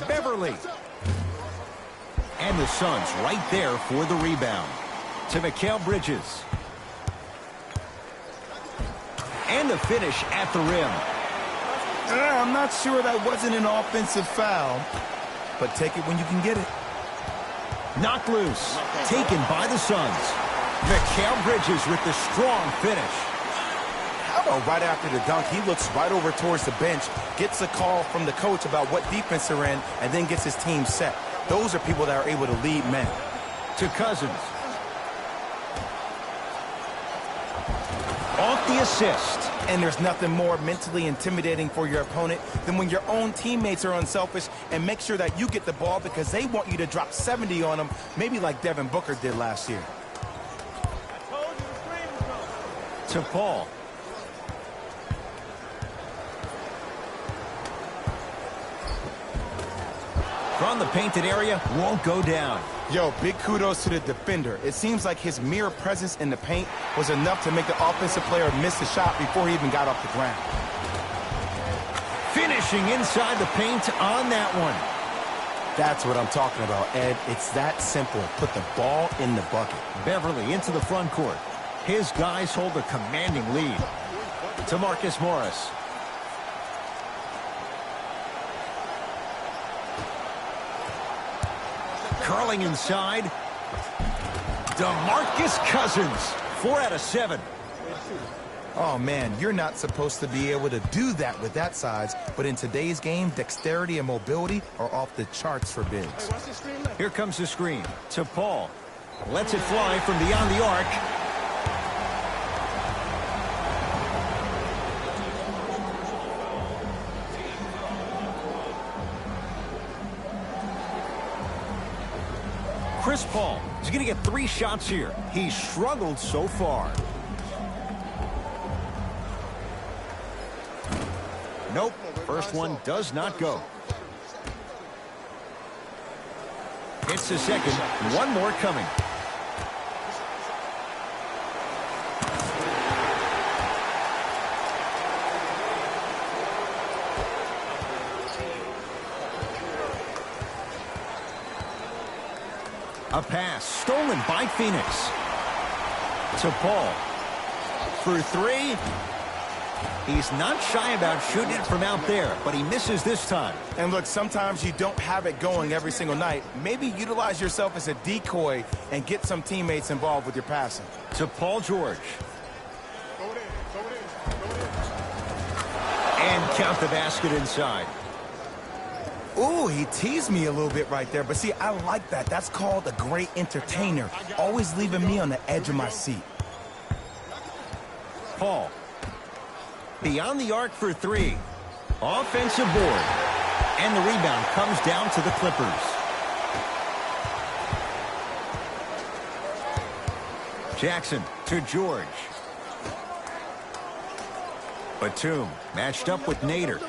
Beverly. And the Suns right there for the rebound. To Mikal Bridges. And the finish at the rim. I'm not sure that wasn't an offensive foul, but take it when you can get it. Knocked loose. Taken by the Suns. Mikal Bridges with the strong finish. How about right after the dunk, he looks right over towards the bench, gets a call from the coach about what defense they're in, and then gets his team set. Those are people that are able to lead men. To Cousins. Off the assist. And there's nothing more mentally intimidating for your opponent than when your own teammates are unselfish and make sure that you get the ball because they want you to drop 70 on them, maybe like Devin Booker did last year. To Paul. From the painted area, won't go down. Yo, big kudos to the defender. It seems like his mere presence in the paint was enough to make the offensive player miss the shot before he even got off the ground. Finishing inside the paint on that one. That's what I'm talking about, Ed. It's that simple. Put the ball in the bucket. Beverly into the front court. His guys hold a commanding lead. To Marcus Morris. Curling inside. DeMarcus Cousins. 4 out of 7. Oh, man, you're not supposed to be able to do that with that size, but in today's game, dexterity and mobility are off the charts for bigs. Here comes the screen. To Paul. Lets it fly from beyond the arc. Chris Paul is going to get 3 shots here. He's struggled so far. Nope. First one does not go. It's the second. One more coming. A pass stolen by Phoenix. To Paul. For 3. He's not shy about shooting it from out there, but he misses this time. And look, sometimes you don't have it going every single night. Maybe utilize yourself as a decoy and get some teammates involved with your passing. To Paul George. And count the basket inside. Ooh, he teased me a little bit right there. But see, I like that. That's called a great entertainer. Always leaving me on the edge of my seat. Paul. Beyond the arc for 3. Offensive board. And the rebound comes down to the Clippers. Jackson to George. Batum matched up with Nader.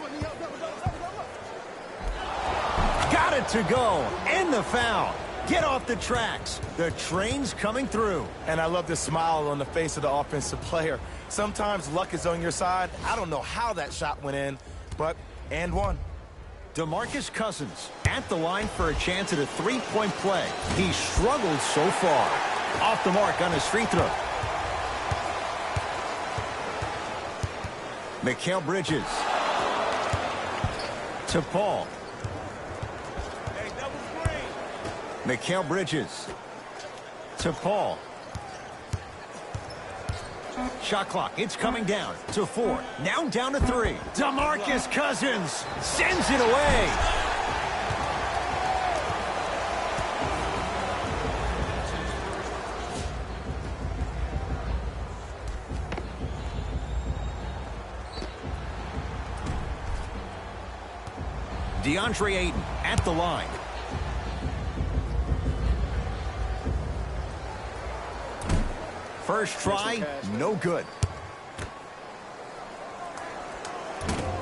Got it to go. And the foul. Get off the tracks. The train's coming through. And I love the smile on the face of the offensive player. Sometimes luck is on your side. I don't know how that shot went in, but and one. DeMarcus Cousins at the line for a chance at a 3-point play. He struggled so far. Off the mark on his free throw. Mikal Bridges. To Paul. Mikal Bridges. To Paul. Shot clock, it's coming down to 4. Now down to 3. DeMarcus Cousins sends it away. DeAndre Ayton at the line. First try, no good.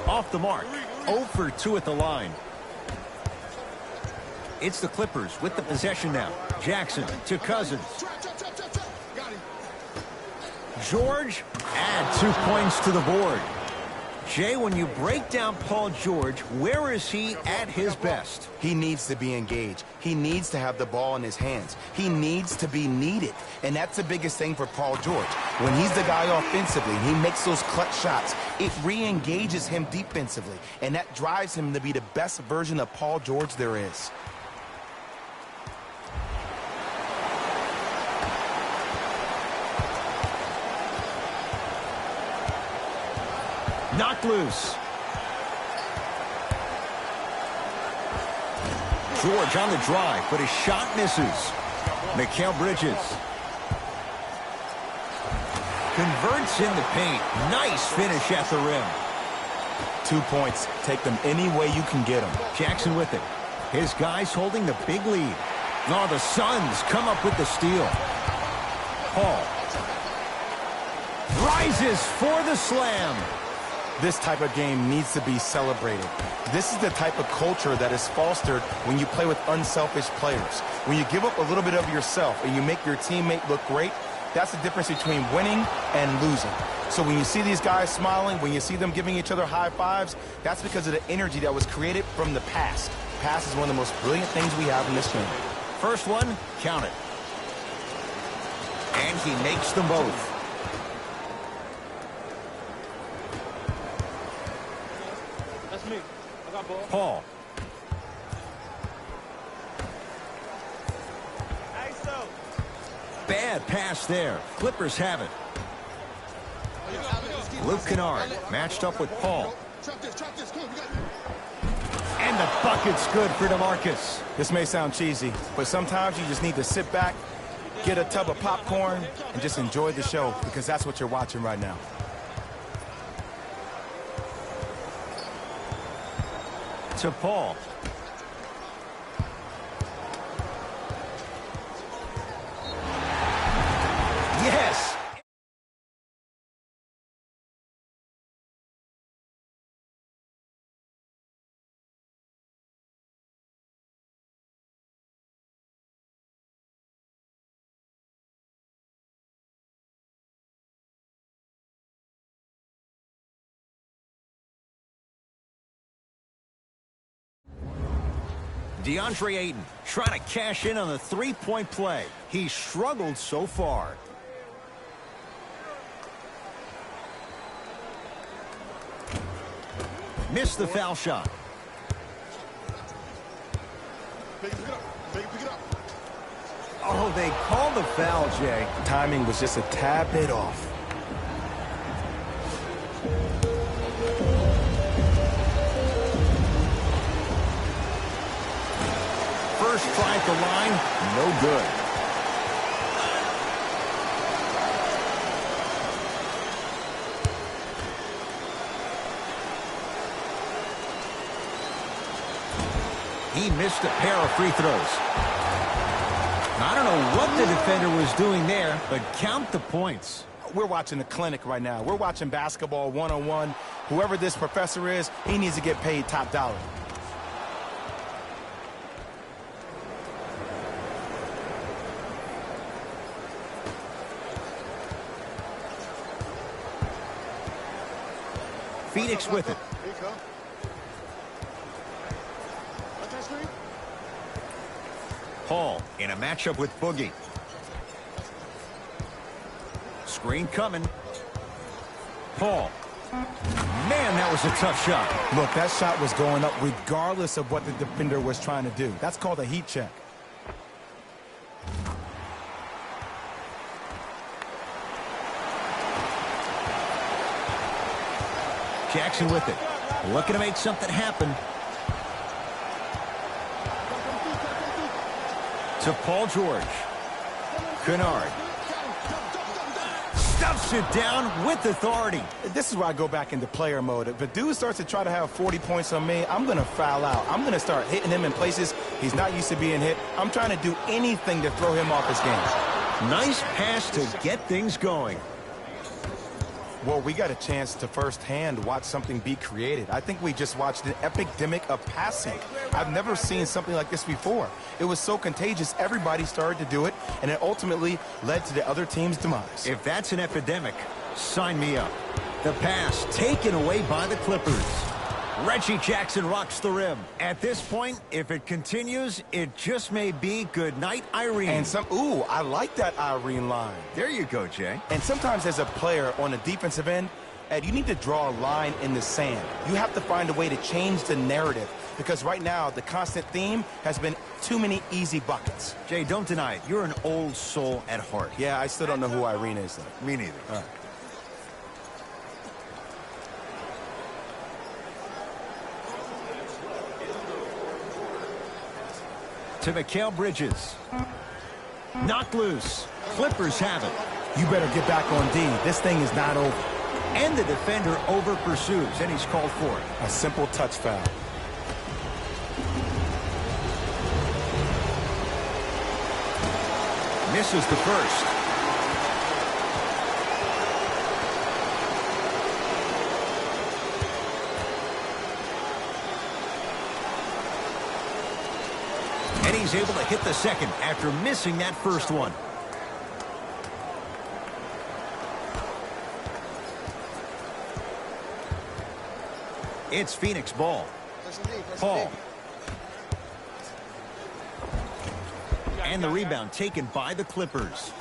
Off the mark, 0 for 2 at the line. It's the Clippers with the possession now. Jackson to Cousins. George, add 2 points to the board. Jay, when you break down Paul George, where is he at his best? He needs to be engaged. He needs to have the ball in his hands. He needs to be needed. And that's the biggest thing for Paul George. When he's the guy offensively, he makes those clutch shots. It re-engages him defensively. And that drives him to be the best version of Paul George there is. Knocked loose. George on the drive, but his shot misses. Mikal Bridges. Converts in the paint. Nice finish at the rim. 2 points. Take them any way you can get them. Jackson with it. His guys holding the big lead. Oh, the Suns come up with the steal. Paul. Rises for the slam. This type of game needs to be celebrated. This is the type of culture that is fostered when you play with unselfish players. When you give up a little bit of yourself and you make your teammate look great, that's the difference between winning and losing. So when you see these guys smiling, when you see them giving each other high fives, that's because of the energy that was created from the past. Past is one of the most brilliant things we have in this game. First one, count it. And he makes them both. Paul. Bad pass there. Clippers have it. Luke Kennard matched up with Paul. And the bucket's good for DeMarcus. This may sound cheesy, but sometimes you just need to sit back, get a tub of popcorn, and just enjoy the show, because that's what you're watching right now. To Paul. Yes. DeAndre Ayton trying to cash in on the three-point play. He struggled so far. Missed the foul shot. Oh, they called the foul, Jay. Timing was just a tad bit off. First try at the line, no good. He missed a pair of free throws. I don't know what the defender was doing there, but count the points. We're watching a clinic right now. We're watching basketball one-on-one. Whoever this professor is, he needs to get paid top dollar. Phoenix with it. Paul in a matchup with Boogie. Screen coming. Paul. Man, that was a tough shot. Look, that shot was going up regardless of what the defender was trying to do. That's called a heat check. Jackson with it. Looking to make something happen. To Paul George. Kennard. Stuffs it down with authority. This is where I go back into player mode. If a dude starts to try to have 40 points on me, I'm going to foul out. I'm going to start hitting him in places he's not used to being hit. I'm trying to do anything to throw him off his game. Nice pass to get things going. Well, we got a chance to firsthand watch something be created. I think we just watched an epidemic of passing. I've never seen something like this before. It was so contagious, everybody started to do it, and it ultimately led to the other team's demise. If that's an epidemic, sign me up. The pass taken away by the Clippers. Reggie Jackson rocks the rim. At this point, if it continues, it just may be good night, Irene. And ooh, I like that Irene line. There you go, Jay. And sometimes as a player on the defensive end, Ed, you need to draw a line in the sand. You have to find a way to change the narrative because right now the constant theme has been too many easy buckets. Jay, don't deny it. You're an old soul at heart. Yeah, I still don't know who Irene is, though. Me neither. All right. To Mikal Bridges. Knocked loose. Clippers have it. You better get back on D. This thing is not over. And the defender over pursues, and he's called for it. A simple touch foul. Misses the first. And he's able to hit the second after missing that first one. It's Phoenix ball. Paul. And the rebound taken by the Clippers.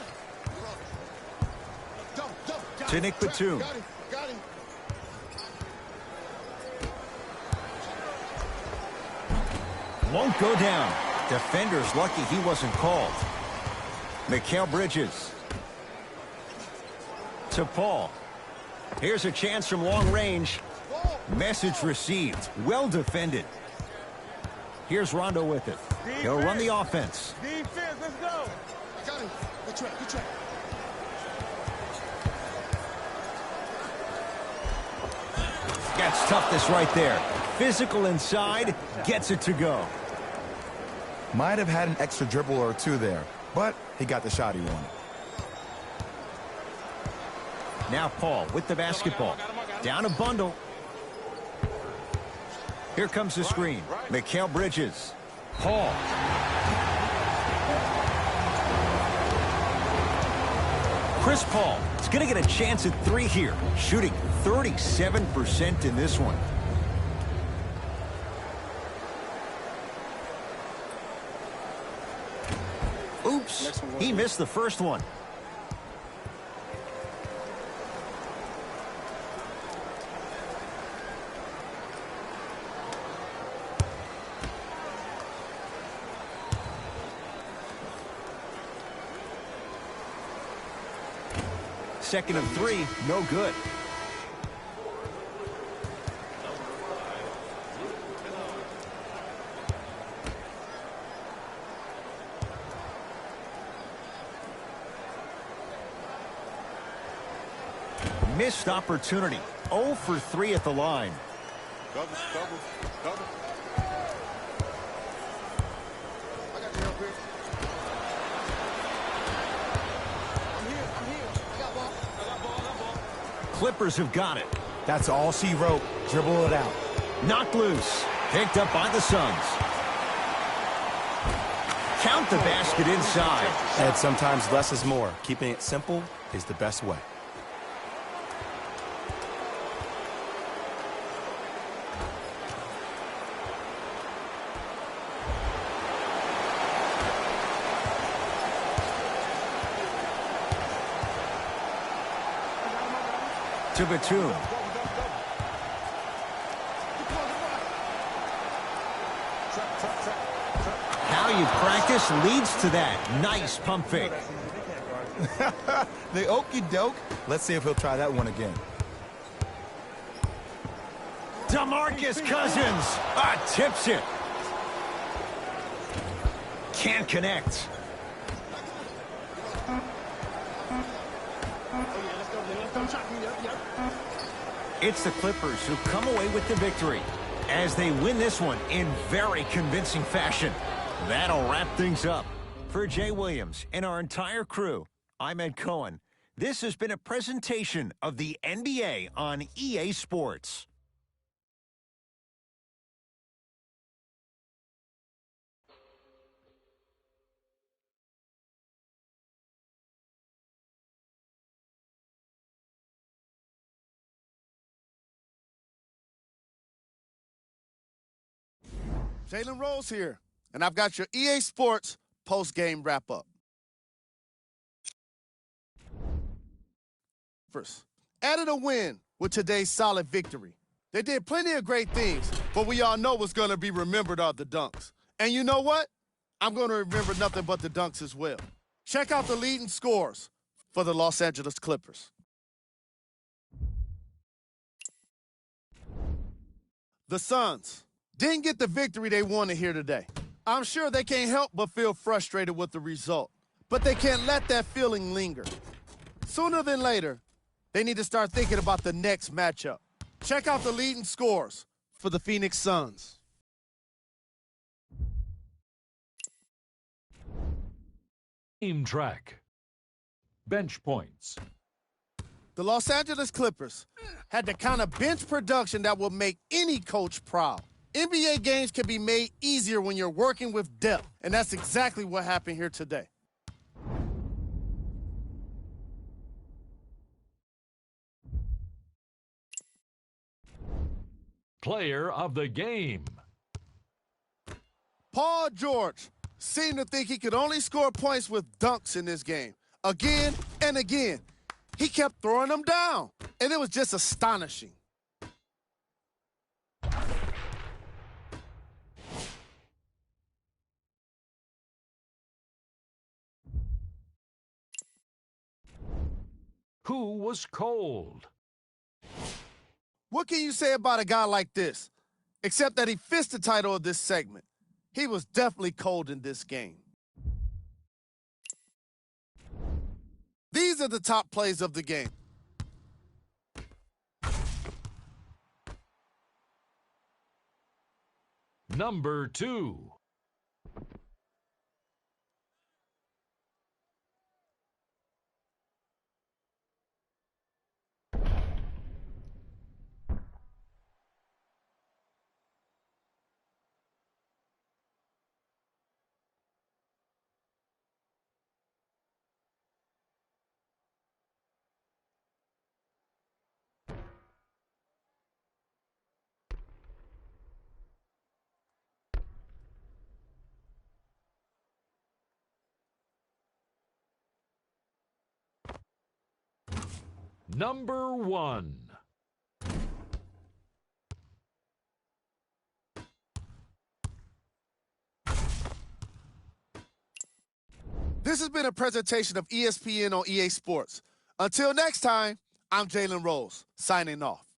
To Nick Batum. Got him. Won't go down. Defender's lucky he wasn't called. Mikal Bridges. To Paul. Here's a chance from long range. Message received. Well defended. Here's Rondo with it. He'll run the offense. Defense, let's go. I got him. Good track. Gets toughness right there. Physical inside. Gets it to go. Might have had an extra dribble or two there, but he got the shot he wanted. Now Paul with the basketball. Down a bundle. Here comes the screen. Mikal Bridges. Paul. Chris Paul is going to get a chance at three here. Shooting 37% in this one. Oops. He missed the first one. Second of three, no good. Missed opportunity. 0 for 3 at the line. Double. I got you help here. I'm here. I got ball. Clippers have got it. That's all she wrote. Dribble it out. Knocked loose. Picked up by the Suns. Count the basket inside. And sometimes less is more. Keeping it simple is the best way. To Batum. How you practice leads to that. Nice pump fake. The okie doke. Let's see if he'll try that one again. DeMarcus Cousins tips it. Can't connect. It's the Clippers who come away with the victory as they win this one in very convincing fashion. That'll wrap things up. For Jay Williams and our entire crew, I'm Ed Cohen. This has been a presentation of the NBA on EA Sports. Jalen Rose here, and I've got your EA Sports post-game wrap-up. First, added a win with today's solid victory. They did plenty of great things, but we all know what's going to be remembered are the dunks. And you know what? I'm going to remember nothing but the dunks as well. Check out the leading scores for the Los Angeles Clippers. The Suns didn't get the victory they wanted here today. I'm sure they can't help but feel frustrated with the result, but they can't let that feeling linger. Sooner than later, they need to start thinking about the next matchup. Check out the leading scores for the Phoenix Suns. Team track. Bench points. The Los Angeles Clippers had the kind of bench production that will make any coach proud. NBA games can be made easier when you're working with depth, and that's exactly what happened here today. Player of the game. Paul George seemed to think he could only score points with dunks in this game. Again and again, he kept throwing them down, and it was just astonishing. Who was cold? What can you say about a guy like this? Except that he fits the title of this segment. He was definitely cold in this game. These are the top plays of the game. Number 2. Number 1. This has been a presentation of ESPN on EA Sports. Until next time, I'm Jalen Rose, signing off.